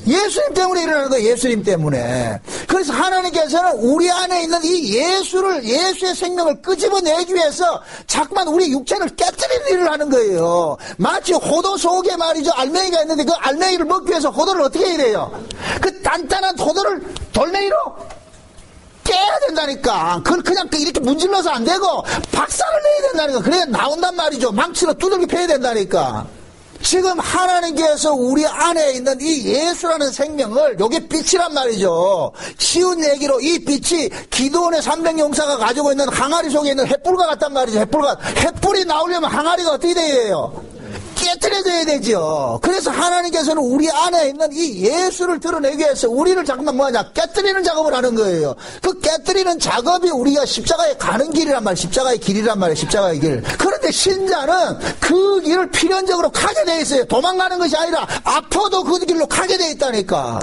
예수님 때문에 일어나는 거예요. 예수님 때문에. 그래서 하나님께서는 우리 안에 있는 이 예수의 생명을 끄집어내기 위해서 자꾸만 우리 육체를 깨뜨리는 일을 하는 거예요. 마치 호도 속에 말이죠. 알맹이가 있는데 그 알맹이를 먹기 위해서 호도를 어떻게 해야 돼요? 그 단단한 호도를 돌멩이로 깨야 된다니까. 그걸 그냥 이렇게 문질러서 안 되고 박살을 내야 된다니까. 그래야 나온단 말이죠. 망치로 두들겨 패야 된다니까. 지금 하나님께서 우리 안에 있는 이 예수라는 생명을, 요게 빛이란 말이죠. 쉬운 얘기로 이 빛이 기도원의 300용사가 가지고 있는 항아리 속에 있는 횃불과 같단 말이죠. 횃불이 나오려면 항아리가 어떻게 돼야 해요? 깨뜨려져야 되죠. 그래서 하나님께서는 우리 안에 있는 이 예수를 드러내기 위해서 우리를 잠깐만 뭐하냐? 깨뜨리는 작업을 하는 거예요. 그 깨뜨리는 작업이 우리가 십자가에 가는 길이란 말이에요. 십자가의 길이란 말이에요. 십자가의 길. 그런데 신자는 그 길을 필연적으로 가게 돼 있어요. 도망가는 것이 아니라 아파도 그 길로 가게 돼 있다니까.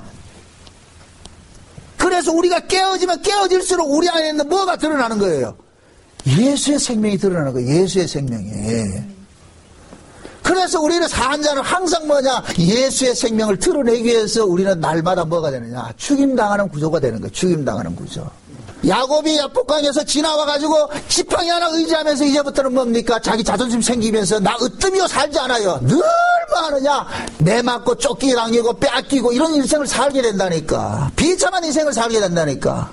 그래서 우리가 깨어지면 깨어질수록 우리 안에 있는 뭐가 드러나는 거예요? 예수의 생명이 드러나는 거예요. 예수의 생명이. 그래서 우리는 산자는 항상 뭐냐? 예수의 생명을 드러내기 위해서 우리는 날마다 뭐가 되느냐? 죽임당하는 구조가 되는 거예요. 죽임당하는 구조. 야곱이 야복강에서 지나와가지고 지팡이 하나 의지하면서 이제부터는 뭡니까? 자기 자존심 생기면서 나 으뜸이요 살지 않아요. 늘 뭐 하느냐? 내 맞고 쫓기 당기고 뺏기고 이런 인생을 살게 된다니까. 비참한 인생을 살게 된다니까.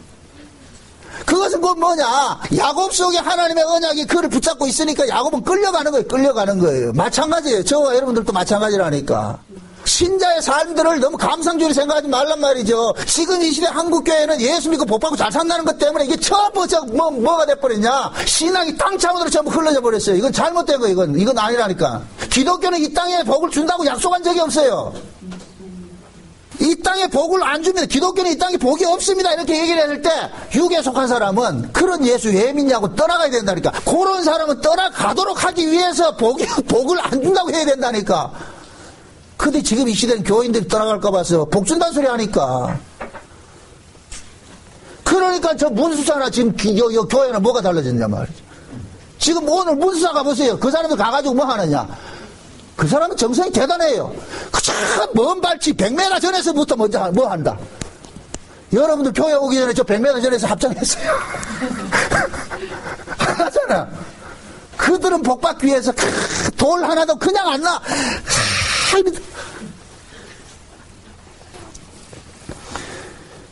그것은 곧 뭐냐? 야곱 속에 하나님의 언약이 그를 붙잡고 있으니까 야곱은 끌려가는 거예요. 끌려가는 거예요. 마찬가지예요. 저와 여러분들도 마찬가지라니까. 신자의 삶들을 너무 감상주의로 생각하지 말란 말이죠. 지금 이 시대 한국교회는 예수 믿고 복 받고 잘 산다는 것 때문에 이게 전부 뭐가 돼버렸냐? 신앙이 땅 차원으로 전부 흘러져 버렸어요. 이건 잘못된 거예요. 이건 아니라니까. 기독교는 이 땅에 복을 준다고 약속한 적이 없어요. 이 땅에 복을 안 줍니다. 기독교는 이 땅에 복이 없습니다. 이렇게 얘기를 했을 때 육에 속한 사람은 그런 예수 왜 믿냐고 떠나가야 된다니까. 그런 사람은 떠나가도록 하기 위해서 복을 안 준다고 해야 된다니까. 근데 지금 이 시대는 교인들이 떠나갈까 봐서 복 준다는 소리 하니까. 그러니까 저 문수사나 지금 교회는 뭐가 달라졌냐 말이죠. 지금 오늘 문수사 가보세요. 그 사람들 가가지고 뭐 하느냐. 그 사람은 정성이 대단해요. 참 먼 발치 100m 전에서부터 먼저 뭐 한다. 여러분들 교회 오기 전에 저 100m 전에서 합장했어요. 하잖아. 그들은 복 받기 위해서 돌 하나도 그냥 안 놔.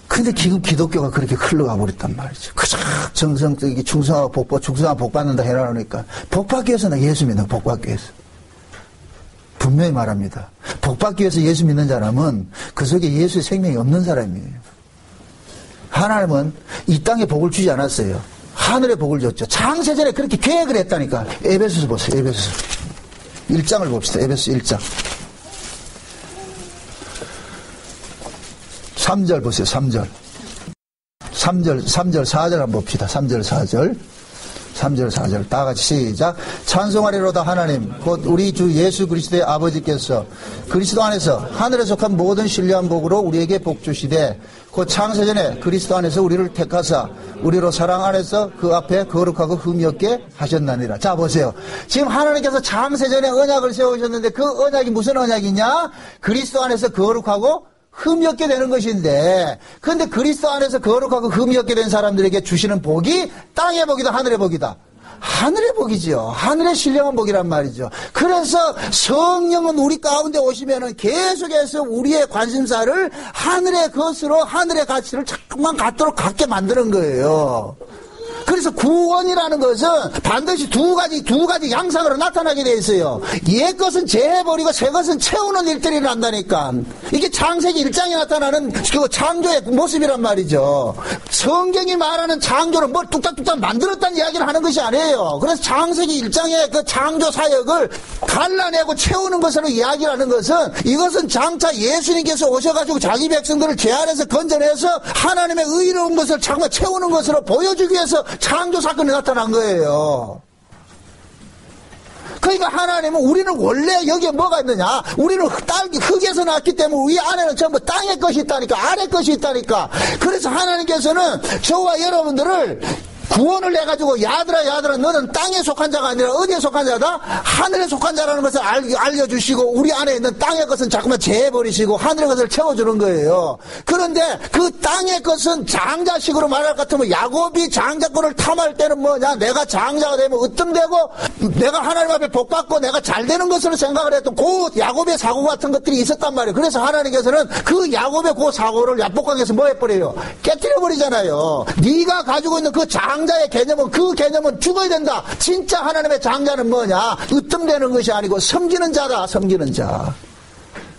근데 지금 기독교가 그렇게 흘러가 버렸단 말이죠. 그저 정성적이게 충성하고 복 받는다 해놔놓으니까 복 받기 위해서는 예수 믿는 복 받기 위해서. 분명히 말합니다. 복 받기 위해서 예수 믿는 사람은 그 속에 예수의 생명이 없는 사람이에요. 하나님은 이 땅에 복을 주지 않았어요. 하늘에 복을 줬죠. 창세전에 그렇게 계획을 했다니까. 에베소서 보세요. 에베소서 1장을 봅시다. 에베소서 1장 3절 보세요. 3절 4절 한번 봅시다. 3절 4절 다 같이 시작. 찬송하리로다 하나님 곧 우리 주 예수 그리스도의 아버지께서 그리스도 안에서 하늘에 속한 모든 신령한 복으로 우리에게 복 주시되 곧 창세전에 그리스도 안에서 우리를 택하사 우리로 사랑 안에서 그 앞에 거룩하고 흠이 없게 하셨나니라. 자 보세요. 지금 하나님께서 창세전에 언약을 세우셨는데 그 언약이 무슨 언약이냐? 그리스도 안에서 거룩하고 흠이 없게 되는 것인데, 근데 그리스도 안에서 거룩하고 흠이 없게 된 사람들에게 주시는 복이 땅의 복이다, 하늘의 복이다. 하늘의 복이지요. 하늘의 신령한 복이란 말이죠. 그래서 성령은 우리 가운데 오시면은 계속해서 우리의 관심사를 하늘의 것으로 하늘의 가치를 자꾸만 갖게 만드는 거예요. 그래서 구원이라는 것은 반드시 두 가지 양상으로 나타나게 돼 있어요. 옛 것은 제해버리고 새 것은 채우는 일들이 난다니까. 이게 창세기 1장에 나타나는 그 창조의 모습이란 말이죠. 성경이 말하는 창조를 뭘 뚝딱뚝딱 만들었다는 이야기를 하는 것이 아니에요. 그래서 창세기 1장의 그 창조 사역을 갈라내고 채우는 것으로 이야기를 하는 것은 이것은 장차 예수님께서 오셔가지고 자기 백성들을 죄 안에서 건져내서 하나님의 의로운 것을 정말 채우는 것으로 보여주기 위해서 창조 사건이 나타난 거예요. 그러니까 하나님은 우리는 원래 여기에 뭐가 있느냐? 우리는 흙에서 났기 때문에 우리 안에는 전부 땅의 것이 있다니까, 아래 것이 있다니까. 그래서 하나님께서는 저와 여러분들을 구원을 내가지고 야들아 너는 땅에 속한 자가 아니라 어디에 속한 자다? 하늘에 속한 자라는 것을 알려주시고 우리 안에 있는 땅의 것은 자꾸만 제해버리시고 하늘의 것을 채워주는 거예요. 그런데 그 땅의 것은 장자식으로 말할 것 같으면 야곱이 장자권을 탐할 때는 뭐냐? 내가 장자가 되면 으뜸되고 내가 하나님 앞에 복받고 내가 잘 되는 것으로 생각을 했던 그 야곱의 사고 같은 것들이 있었단 말이에요. 그래서 하나님께서는 그 야곱의 그 사고를 야복강에서 뭐 해버려요? 깨뜨려버리잖아요. 네가 가지고 있는 그 장자의 개념은 그 개념은 죽어야 된다. 진짜 하나님의 장자는 뭐냐? 으뜸되는 것이 아니고 섬기는 자다. 섬기는 자.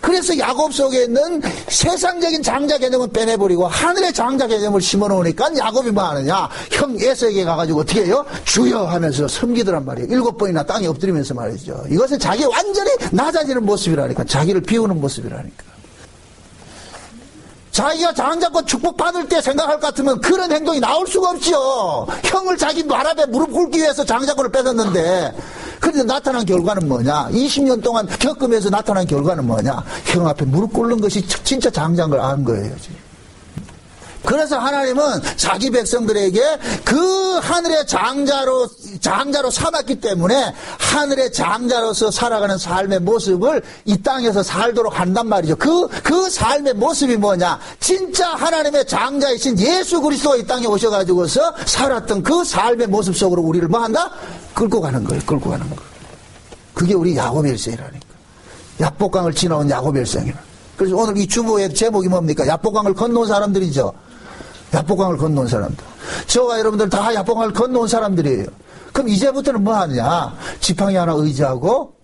그래서 야곱 속에 있는 세상적인 장자 개념은 빼내버리고 하늘의 장자 개념을 심어놓으니까 야곱이 뭐 하느냐? 형 에서에게 가가지고 어떻게 해요? 주여 하면서 섬기더란 말이에요. 7번이나 땅에 엎드리면서 말이죠. 이것은 자기 완전히 낮아지는 모습이라니까. 자기를 비우는 모습이라니까. 자기가 장자권 축복받을 때 생각할 것 같으면 그런 행동이 나올 수가 없지요. 형을 자기 말 앞에 무릎 꿇기 위해서 장자권을 뺏었는데 그런데 나타난 결과는 뭐냐? 20년 동안 겪으면서 나타난 결과는 뭐냐? 형 앞에 무릎 꿇는 것이 진짜 장자인 걸 아는 거예요. 지금. 그래서 하나님은 자기 백성들에게 그 하늘의 장자로 삼았기 때문에 하늘의 장자로서 살아가는 삶의 모습을 이 땅에서 살도록 한단 말이죠. 그 삶의 모습이 뭐냐? 진짜 하나님의 장자이신 예수 그리스도가 이 땅에 오셔가지고서 살았던 그 삶의 모습 속으로 우리를 뭐 한다? 끌고 가는 거예요. 끌고 가는 거. 그게 우리 야곱의 일생이라니까. 야복강을 지나온 야곱의 일생이라. 그래서 오늘 이 주보의 제목이 뭡니까? 야복강을 건너온 사람들이죠. 야복강을 건너온 사람들. 저와 여러분들 다 야복강을 건너온 사람들이에요. 그럼 이제부터는 뭐 하느냐? 지팡이 하나 의지하고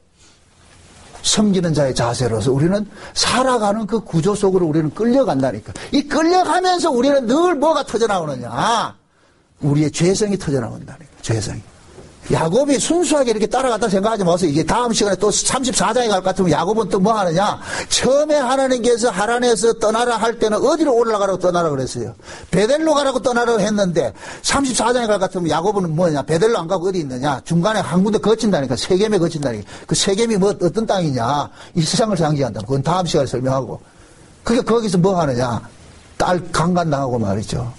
섬기는 자의 자세로서 우리는 살아가는 그 구조 속으로 우리는 끌려간다니까. 이 끌려가면서 우리는 늘 뭐가 터져나오느냐? 우리의 죄성이 터져나온다니까. 죄성이. 야곱이 순수하게 이렇게 따라갔다 생각하지 마세요. 이게 다음 시간에 또 34장에 갈 것 같으면 야곱은 또 뭐 하느냐? 처음에 하나님께서 하란에서 떠나라 할 때는 어디로 올라가라고 떠나라 그랬어요? 베델로 가라고 떠나라고 했는데 34장에 갈 것 같으면 야곱은 뭐냐? 베델로 안 가고 어디 있느냐? 중간에 한 군데 거친다니까. 세겜에 거친다니까. 그 세겜이 뭐 어떤 땅이냐? 이 세상을 상징한다. 그건 다음 시간에 설명하고. 그게 거기서 뭐 하느냐? 딸 강간당하고 말이죠.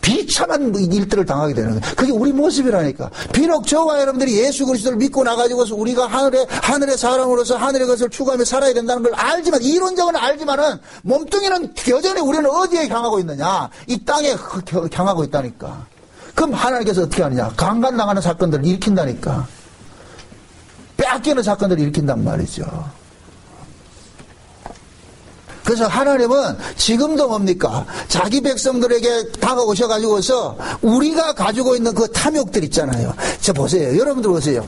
비참한 일들을 당하게 되는 거예요. 그게 우리 모습이라니까. 비록 저와 여러분들이 예수 그리스도를 믿고 나가지고서 우리가 하늘의 사람으로서 하늘의 것을 추구하며 살아야 된다는 걸 알지만, 이론적으로 알지만은 몸뚱이는 여전히 우리는 어디에 향하고 있느냐? 이 땅에 향하고 있다니까. 그럼 하나님께서 어떻게 하느냐? 강간당하는 사건들을 일으킨다니까. 빼앗기는 사건들을 일으킨단 말이죠. 그래서 하나님은 지금도 뭡니까? 자기 백성들에게 다가오셔가지고서 우리가 가지고 있는 그 탐욕들 있잖아요. 자, 보세요. 여러분들 보세요.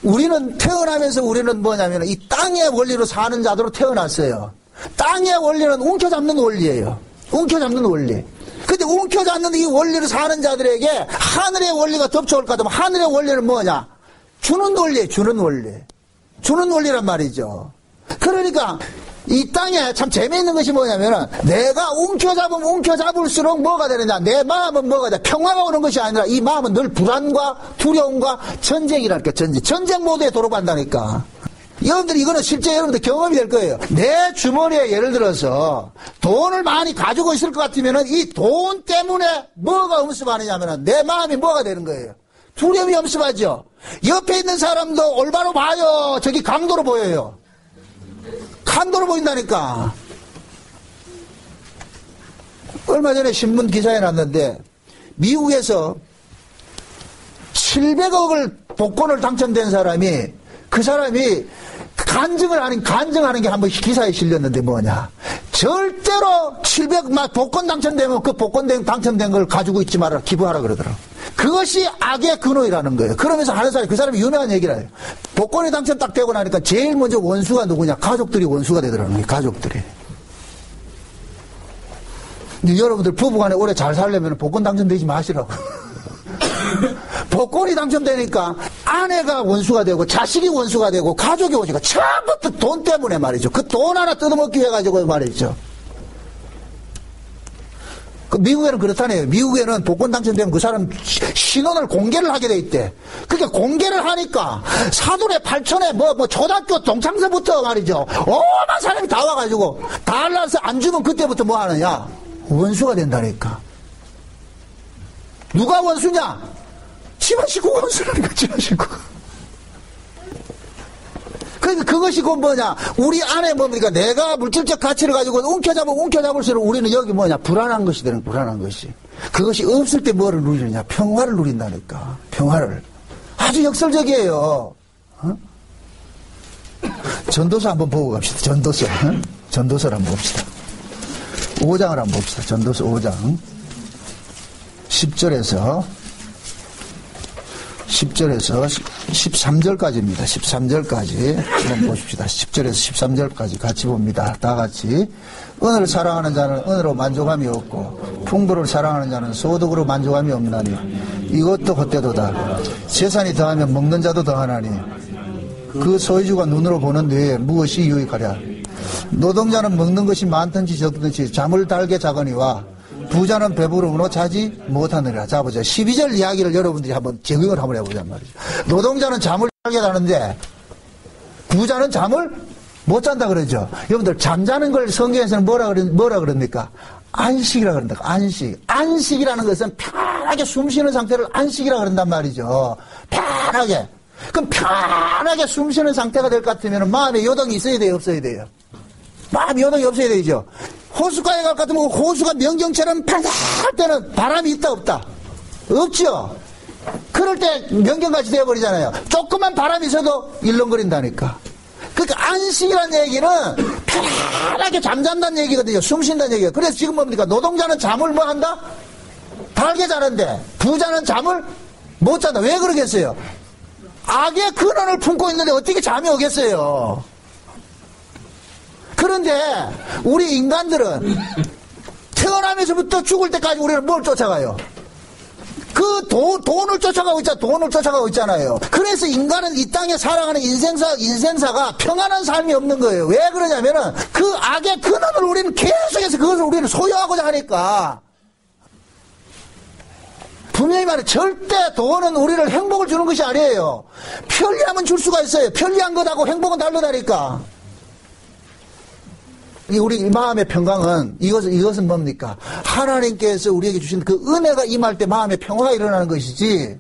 우리는 태어나면서 우리는 뭐냐면 이 땅의 원리로 사는 자들로 태어났어요. 땅의 원리는 움켜잡는 원리예요. 움켜잡는 원리. 근데 움켜잡는 이 원리로 사는 자들에게 하늘의 원리가 덮쳐올 것 같으면 하늘의 원리는 뭐냐? 주는 원리예요. 주는 원리. 주는 원리란 말이죠. 그러니까 이 땅에 참 재미있는 것이 뭐냐면은 내가 움켜잡으면 움켜잡을수록 뭐가 되느냐? 내 마음은 뭐가 돼? 평화가 오는 것이 아니라 이 마음은 늘 불안과 두려움과 전쟁이랄까. 전쟁 모드에 돌아간다니까. 여러분들 이거는 실제 여러분들 경험이 될 거예요. 내 주머니에 예를 들어서 돈을 많이 가지고 있을 것 같으면은 이 돈 때문에 뭐가 엄습하느냐면은 내 마음이 뭐가 되는 거예요? 두려움이 엄습하죠. 옆에 있는 사람도 올바로 봐요. 저기 강도로 보여요. 강도로 보인다니까. 얼마 전에 신문 기사에 났는데 미국에서 700억을 복권을 당첨된 사람이, 그 사람이 간증하는 게 한번 기사에 실렸는데 뭐냐? 절대로 700막 복권 당첨되면 그 당첨된 걸 가지고 있지 말아라, 기부하라 그러더라고. 그것이 악의 근원이라는 거예요. 그러면서 하는 사람이, 그 사람이 유명한 얘기를 해요. 복권이 당첨 딱 되고 나니까 제일 먼저 원수가 누구냐? 가족들이 원수가 되더라는 거예요. 가족들이. 근데 여러분들 부부간에 오래 잘 살려면 복권 당첨되지 마시라고. 복권이 당첨되니까 아내가 원수가 되고 자식이 원수가 되고 가족이 원수가, 처음부터 돈 때문에 말이죠. 그 돈 하나 뜯어먹기 위해 가지고 말이죠. 미국에는 그렇다네요. 미국에는 복권 당첨되면 그 사람 신원을 공개를 하게 돼 있대. 그러니까 공개를 하니까 사돈의 8천에 뭐 초등학교 동창서부터 말이죠. 어마어마한 사람이 다 와가지고 달라서 안 주면 그때부터 뭐 하느냐? 원수가 된다니까. 누가 원수냐? 집안 식구가 원수라니까, 집안 식구가. 그러니까 그것이 곧 뭐냐? 우리 안에 뭡니까? 내가 물질적 가치를 가지고 움켜잡을수록 우리는 여기 뭐냐? 불안한 것이 되는, 불안한 것이. 그것이 없을 때 뭐를 누리느냐? 평화를 누린다니까. 평화를. 아주 역설적이에요. 어? 전도서 한번 보고 갑시다. 전도서. 어? 전도서를 한번 봅시다. 5장을 한번 봅시다. 전도서 5장. 10절에서 13절까지입니다. 13절까지 한번 보십시다. 10절에서 13절까지 같이 봅니다. 다 같이. 은을 사랑하는 자는 은으로 만족함이 없고 풍부를 사랑하는 자는 소득으로 만족함이 없나니 이것도 헛되도다. 재산이 더하면 먹는 자도 더하나니 그 소유주가 눈으로 보는 뇌에 무엇이 유익하랴. 노동자는 먹는 것이 많든지 적든지 잠을 달게 자거니와 부자는 배부름으로 자지 못하느니라. 자, 보자. 12절 이야기를 여러분들이 한번 적용을 한번 해보자는 말이죠. 노동자는 잠을 달게 자는데 부자는 잠을 못 잔다 그러죠. 여러분들 잠자는 걸 성경에서는 뭐라 그럽니까? 안식이라 그런다. 안식. 안식이라는 것은 편하게 숨 쉬는 상태를 안식이라 그런단 말이죠. 편하게. 그럼 편하게 숨 쉬는 상태가 될 것 같으면 마음에 요동이 있어야 돼요, 없어야 돼요? 마음에 요동이 없어야 되죠. 호수가에 갈 것 같으면 호수가 명경처럼 팔살 때는 바람이 있다 없다? 없죠. 그럴 때 명경같이 되어버리잖아요. 조그만 바람이 있어도 일렁거린다니까. 그러니까 안식이라는 얘기는 편하게 잠잔다는 얘기거든요. 숨 쉰다는 얘기가. 그래서 지금 뭡니까? 노동자는 잠을 뭐 한다? 달게 자는데 부자는 잠을 못 잔다. 왜 그러겠어요? 악의 근원을 품고 있는데 어떻게 잠이 오겠어요? 그런데 우리 인간들은 태어나면서부터 죽을 때까지 우리는 뭘 쫓아가요? 그 돈을 쫓아가고 있잖아요. 돈을 쫓아가고 있잖아요. 그래서 인간은 이 땅에 살아가는 인생사가 평안한 삶이 없는 거예요. 왜 그러냐면은 그 악의 근원을 우리는 계속해서 그것을 우리는 소유하고자 하니까. 분명히 말해, 절대 돈은 우리를 행복을 주는 것이 아니에요. 편리함은 줄 수가 있어요. 편리한 것하고 행복은 다르다니까. 우리 마음의 평강은 이것은 뭡니까? 하나님께서 우리에게 주신 그 은혜가 임할 때 마음의 평화가 일어나는 것이지.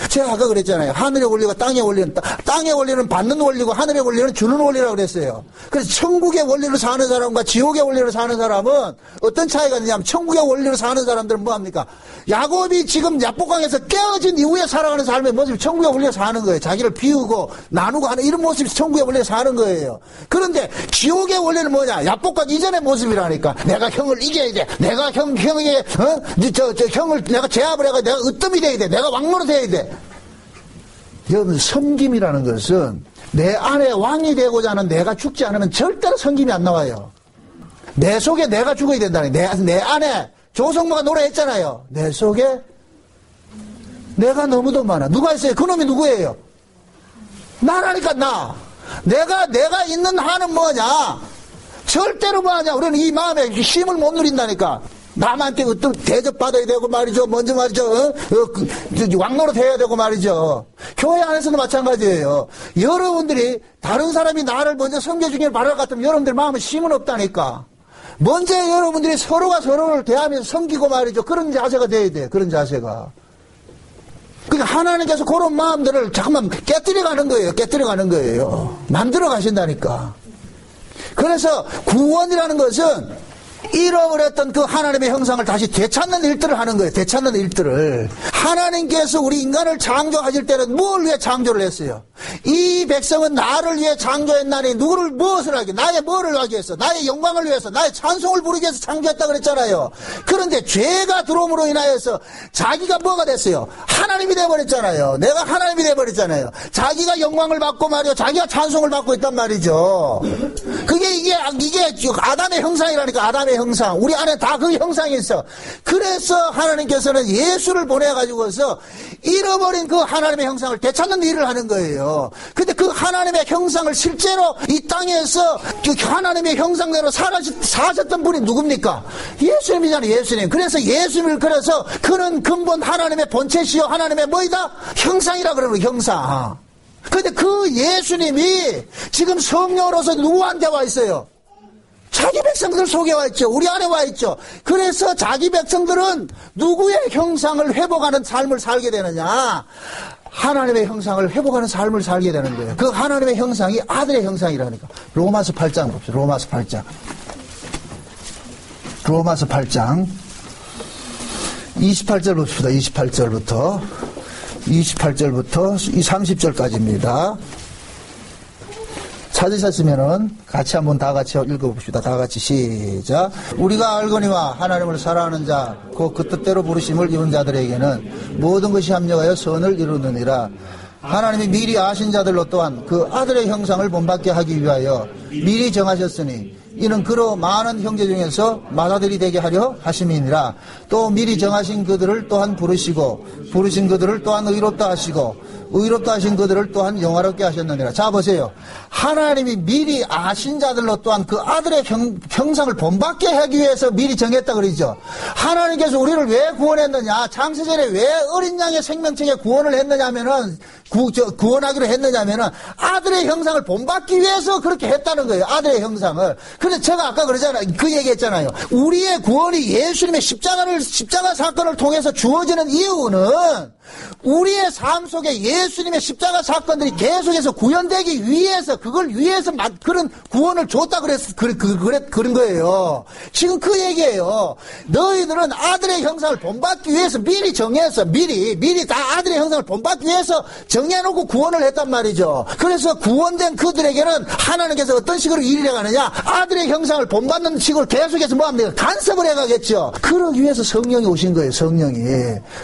제가 아까 그랬잖아요. 하늘의 원리가 땅의 원리는, 땅의 원리는 받는 원리고 하늘의 원리는 주는 원리라고 그랬어요. 그래서 천국의 원리로 사는 사람과 지옥의 원리로 사는 사람은 어떤 차이가 있냐면, 천국의 원리로 사는 사람들은 뭐합니까? 야곱이 지금 야복강에서 깨어진 이후에 살아가는 삶의 모습이 천국의 원리로 사는 거예요. 자기를 비우고 나누고 하는 이런 모습이 천국의 원리로 사는 거예요. 그런데 지옥의 원리는 뭐냐? 야복강 이전의 모습이라니까. 내가 형을 이겨야 돼. 내가 형에게 형을 내가 제압을 해가 내가 으뜸이 돼야 돼. 내가 왕노릇 해야 돼. 여러분, 섬김이라는 것은 내 안에 왕이 되고자 하는 내가 죽지 않으면 절대로 섬김이 안 나와요. 내 속에 내가 죽어야 된다니. 내 안에 조성모가 노래했잖아요. 내 속에 내가 너무도 많아. 누가 있어요? 그놈이 누구예요? 나라니까, 나. 내가 있는 한은 뭐냐? 절대로 뭐하냐? 우리는 이 마음에 힘을 못 누린다니까. 남한테 어떤 대접받아야 되고 말이죠. 먼저 말이죠. 왕노릇 해야 되고 말이죠. 교회 안에서도 마찬가지예요. 여러분들이 다른 사람이 나를 먼저 섬겨주길 바랄 것 같으면 여러분들 마음에 힘은 없다니까. 먼저 여러분들이 서로가 서로를 대하면서 섬기고 말이죠. 그런 자세가 돼야 돼. 그런 자세가. 그러니까 하나님께서 그런 마음들을 잠깐만 깨뜨려 가는 거예요. 깨뜨려 가는 거예요. 만들어 가신다니까. 그래서 구원이라는 것은 잃어버렸던 그 하나님의 형상을 다시 되찾는 일들을 하는 거예요. 되찾는 일들을. 하나님께서 우리 인간을 창조하실 때는 뭘 위해 창조를 했어요? 이 백성은 나를 위해 창조했나니 누구를 무엇을 하기? 나의 뭐를 하기 위해서? 나의 영광을 위해서? 나의 찬송을 부르기 위해서 창조했다 그랬잖아요. 그런데 죄가 들어옴으로 인하여서 자기가 뭐가 됐어요? 하나님이 돼버렸잖아요. 내가 하나님이 돼버렸잖아요. 자기가 영광을 받고 말이요. 자기가 찬송을 받고 있단 말이죠. 이게 아담의 형상이라니까. 아담의 형상. 우리 안에 다 그 형상이 있어. 그래서 하나님께서는 예수를 보내가지고서 잃어버린 그 하나님의 형상을 되찾는 일을 하는 거예요. 근데 그 하나님의 형상을 실제로 이 땅에서 그 하나님의 형상대로 사셨던 분이 누굽니까? 예수님이잖아요. 예수님. 그래서 예수님을 그래서 그는 근본 하나님의 본체시요 하나님의 뭐이다? 형상이라 그러는 거예요. 형상. 근데 그 예수님이 지금 성령으로서 누구한테 와 있어요? 자기 백성들 속에 와 있죠. 우리 안에 와 있죠. 그래서 자기 백성들은 누구의 형상을 회복하는 삶을 살게 되느냐? 하나님의 형상을 회복하는 삶을 살게 되는 거예요. 그 하나님의 형상이 아들의 형상이라니까. 로마서 8장 봅시다. 로마서 8장. 로마서 8장 28절 봅시다. 28절부터 30절까지입니다. 찾으셨으면은 같이 한번 다 같이 읽어봅시다. 다 같이 시작. 우리가 알거니와 하나님을 사랑하는 자, 그 뜻대로 부르심을 입은 자들에게는 모든 것이 합력하여 선을 이루느니라. 하나님이 미리 아신 자들로 또한 그 아들의 형상을 본받게 하기 위하여 미리 정하셨으니 이는 그로 많은 형제 중에서 맏아들이 되게 하려 하심이니라. 또 미리 정하신 그들을 또한 부르시고 부르신 그들을 또한 의롭다 하시고 의롭다 하신 그들을 또한 영화롭게 하셨느니라. 자 보세요. 하나님이 미리 아신 자들로 또한 그 아들의 형상을 본받게 하기 위해서 미리 정했다 그러죠. 하나님께서 우리를 왜 구원했느냐? 창세전에 왜 어린 양의 생명책에 구원을 했느냐 하면은 구원하기로 했느냐면은 아들의 형상을 본받기 위해서 그렇게 했다는 거예요. 아들의 형상을. 근데 제가 아까 그러잖아요. 그 얘기했잖아요. 우리의 구원이 예수님의 십자가 사건을 통해서 주어지는 이유는 우리의 삶 속에 예수님의 십자가 사건들이 계속해서 구현되기 위해서 그걸 위해서 그런 구원을 줬다 그런 거예요. 지금 그 얘기예요. 너희들은 아들의 형상을 본받기 위해서 미리 정해서 미리 다 아들의 형상을 본받기 위해서 정해놓고 구원을 했단 말이죠. 그래서 구원된 그들에게는 하나님께서 어떤 식으로 일을 해가느냐? 아들의 형상을 본받는 식으로 계속해서 뭐 합니까? 간섭을 해가겠죠. 그러기 위해서 성령이 오신 거예요. 성령이.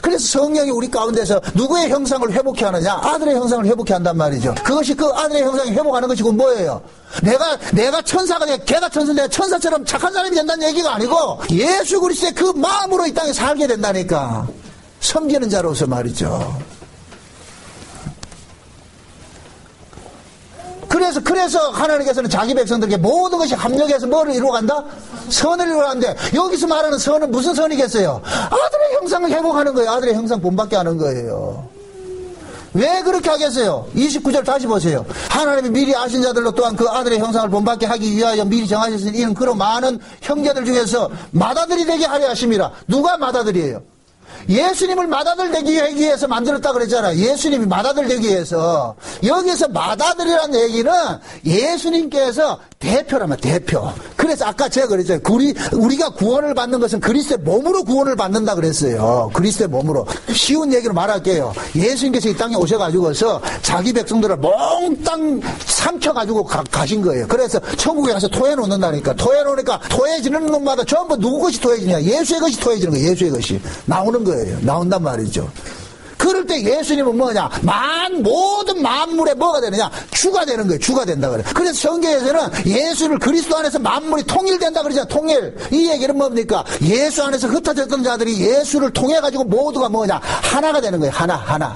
그래서 성령이 우리 가운데서 누구의 형상을 회복해 하느냐? 아들의 형상을 회복해 한단 말이죠. 그것이 그 아들의 형상을 회복하는 것이고 뭐예요? 내가 천사가 돼, 걔가 내가 천사처럼 착한 사람이 된다는 얘기가 아니고 예수 그리스도의 그 마음으로 이 땅에 살게 된다니까. 섬기는 자로서 말이죠. 그래서 하나님께서는 자기 백성들에게 모든 것이 합력해서 뭐를 이루어간다? 선을 이루어가는데 여기서 말하는 선은 무슨 선이겠어요? 아들의 형상을 회복하는 거예요. 아들의 형상 본받게 하는 거예요. 왜 그렇게 하겠어요? 29절 다시 보세요. 하나님이 미리 아신 자들로 또한 그 아들의 형상을 본받게 하기 위하여 미리 정하셨으니 이는 그로 많은 형제들 중에서 맏아들이 되게 하려 하심이라. 누가 맏아들이에요? 예수님을 맏아들 되기 위해서 만들었다 그랬잖아요. 예수님이 맏아들 되기 위해서. 여기서 맏아들이라는 얘기는 예수님께서 대표라면 대표. 그래서 아까 제가 그랬잖아요. 우리가 구원을 받는 것은 그리스도의 몸으로 구원을 받는다 그랬어요. 그리스도의 몸으로. 쉬운 얘기로 말할게요. 예수님께서 이 땅에 오셔가지고서 자기 백성들을 몽땅 삼켜가지고 가신 거예요. 그래서 천국에 가서 토해놓는다니까. 토해놓으니까 토해지는 놈마다 전부 누구 것이 토해지냐? 예수의 것이 토해지는 거예요. 예수의 것이. 나오는 거예요. 나온단 말이죠. 그럴 때 예수님은 뭐냐? 모든 만물에 뭐가 되느냐? 주가 되는 거예요. 주가 된다 그래요. 그래서 성경에서는 예수를 그리스도 안에서 만물이 통일된다 그러잖아요. 통일. 이 얘기는 뭡니까? 예수 안에서 흩어졌던 자들이 예수를 통해가지고 모두가 뭐냐? 하나가 되는 거예요. 하나.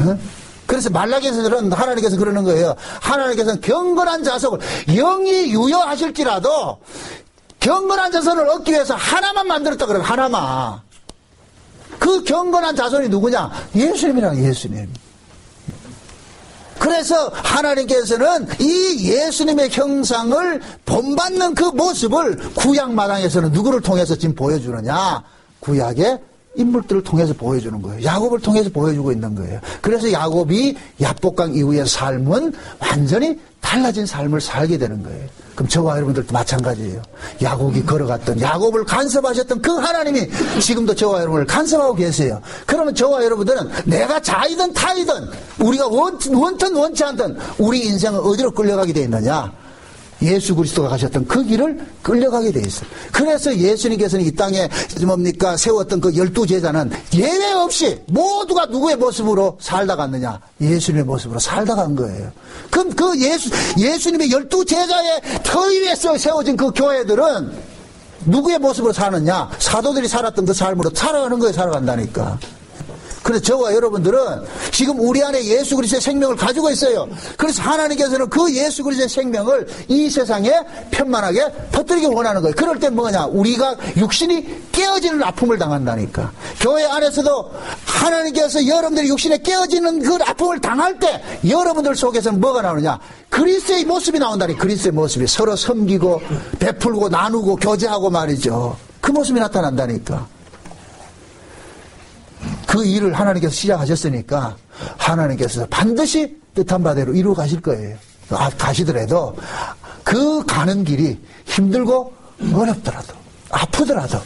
응? 그래서 말라기에서는 하나님께서 그러는 거예요. 하나님께서는 경건한 자석을 영이 유효하실지라도 경건한 자손을 얻기 위해서 하나만 만들었다 그래요. 하나만. 그 경건한 자손이 누구냐? 예수님이랑 예수님. 그래서 하나님께서는 이 예수님의 형상을 본받는 그 모습을 구약 마당에서는 누구를 통해서 지금 보여주느냐? 구약의 인물들을 통해서 보여주는 거예요. 야곱을 통해서 보여주고 있는 거예요. 그래서 야곱이 야복강 이후의 삶은 완전히 달라진 삶을 살게 되는 거예요. 그럼 저와 여러분들도 마찬가지예요. 야곱이 걸어갔던, 야곱을 간섭하셨던 그 하나님이 지금도 저와 여러분을 간섭하고 계세요. 그러면 저와 여러분들은 내가 자이든 타이든 우리가 원튼 원치 않든 우리 인생은 어디로 끌려가게 돼 있느냐? 예수 그리스도가 가셨던 그 길을 끌려가게 돼 있어요. 그래서 예수님께서는 이 땅에 뭡니까? 세웠던 그 12제자는 예외 없이 모두가 누구의 모습으로 살다 갔느냐? 예수님의 모습으로 살다 간 거예요. 그럼 그 예수님의 12제자의 터 위에 세워진 그 교회들은 누구의 모습으로 사느냐? 사도들이 살았던 그 삶으로 살아가는 거예요. 살아간다니까. 그래서 저와 여러분들은 지금 우리 안에 예수 그리스도의 생명을 가지고 있어요. 그래서 하나님께서는 그 예수 그리스도의 생명을 이 세상에 편만하게 퍼뜨리기 원하는 거예요. 그럴 때 뭐냐? 우리가 육신이 깨어지는 아픔을 당한다니까. 교회 안에서도 하나님께서 여러분들이 육신에 깨어지는 그 아픔을 당할 때 여러분들 속에서는 뭐가 나오느냐? 그리스도의 모습이 나온다니. 그리스도의 모습이 서로 섬기고 베풀고 나누고 교제하고 말이죠. 그 모습이 나타난다니까. 그 일을 하나님께서 시작하셨으니까 하나님께서 반드시 뜻한 바대로 이루어 가실 거예요. 가시더라도 그 가는 길이 힘들고 어렵더라도 아프더라도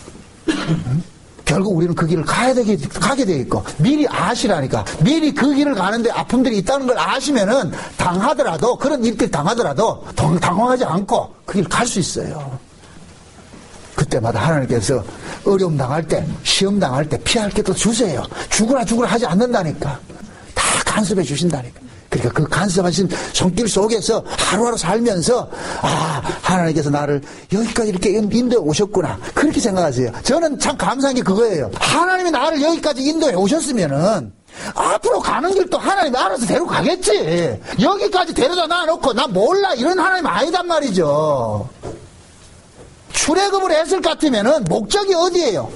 결국 우리는 그 길을 가게 돼 있고 미리 아시라니까. 미리 그 길을 가는데 아픔들이 있다는 걸 아시면은 당하더라도 그런 일들이 당하더라도 당황하지 않고 그 길을 갈 수 있어요. 그때마다 하나님께서 어려움 당할 때, 시험 당할 때 피할 게 또 주세요. 죽으라 하지 않는다니까. 다 간섭해 주신다니까. 그러니까 그 간섭하신 손길 속에서 하루하루 살면서 하나님께서 나를 여기까지 이렇게 인도해 오셨구나. 그렇게 생각하세요. 저는 참 감사한 게 그거예요. 하나님이 나를 여기까지 인도해 오셨으면은 앞으로 가는 길도 하나님이 알아서 데려가겠지. 여기까지 데려다 놔놓고 나 몰라 이런 하나님 아니단 말이죠. 출애굽을 했을 것 같으면은 목적이 어디예요?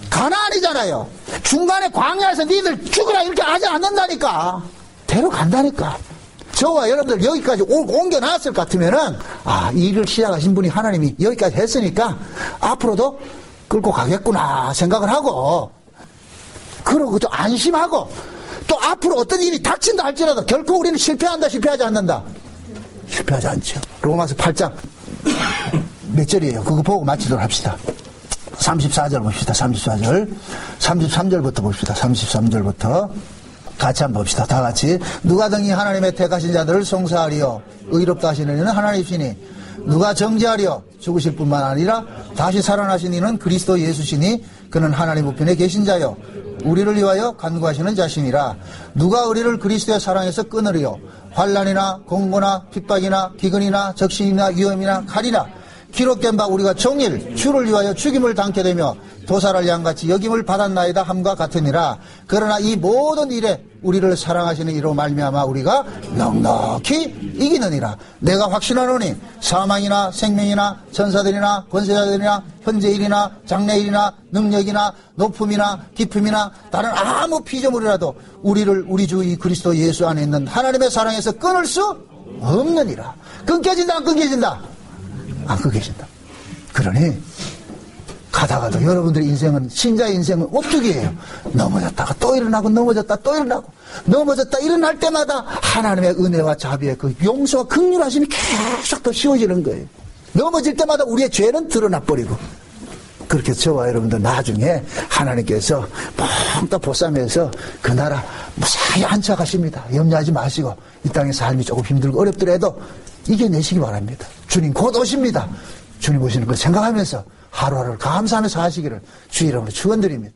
가나안이잖아요. 중간에 광야에서 니들 죽으라 이렇게 하지 않는다니까. 데려간다니까. 저와 여러분들 여기까지 옮겨놨을 것 같으면은 이 일을 시작하신 분이 하나님이 여기까지 했으니까 앞으로도 끌고 가겠구나 생각을 하고, 그러고 또 안심하고, 또 앞으로 어떤 일이 닥친다 할지라도 결코 우리는 실패하지 않는다. 실패하지 않죠. 로마서 8장 몇 절이에요? 그거 보고 마치도록 합시다. 34절 봅시다. 34절. 33절부터 봅시다. 33절부터. 같이 한번 봅시다. 다 같이. 누가 등이 하나님의 택하신 자들을 송사하리요. 의롭다 하시는 이는 하나님이시니. 누가 정죄하리요. 죽으실 뿐만 아니라 다시 살아나신 이는 그리스도 예수시니 그는 하나님 우편에 계신 자요. 우리를 위하여 간구하시는 자신이라. 누가 우리를 그리스도의 사랑에서 끊으리요. 환난이나 공고나 핍박이나 기근이나 적신이나 위험이나 칼이나 기록된 바 우리가 종일 주를 위하여 죽임을 당케 되며 도살할 양같이 여김을 받았나이다 함과 같으니라. 그러나 이 모든 일에 우리를 사랑하시는 이로 말미암아 우리가 넉넉히 이기느니라. 내가 확신하노니 사망이나 생명이나 천사들이나 권세자들이나 현재일이나 장래일이나 능력이나 높음이나 깊음이나 다른 아무 피조물이라도 우리를 우리 주 이 그리스도 예수 안에 있는 하나님의 사랑에서 끊을 수 없느니라. 끊겨진다 안 끊겨진다? 안 끊겨진다. 그러니 가다가도 여러분들의 인생은, 신자의 인생은 오뚜기예요. 넘어졌다가 또 일어나고 넘어졌다 또 일어나고 넘어졌다 일어날 때마다 하나님의 은혜와 자비의 그 용서와 긍휼하심이 계속 더 씌워지는 거예요. 넘어질 때마다 우리의 죄는 드러나 버리고. 그렇게 저와 여러분들 나중에 하나님께서 뻥떡 보쌈해서 그 나라 무사히 안착하십니다. 염려하지 마시고 이 땅의 삶이 조금 힘들고 어렵더라도 이겨내시기 바랍니다. 주님 곧 오십니다. 주님 오시는 걸 생각하면서 하루하루를 감사하면서 하시기를 주의 이름으로 축원드립니다.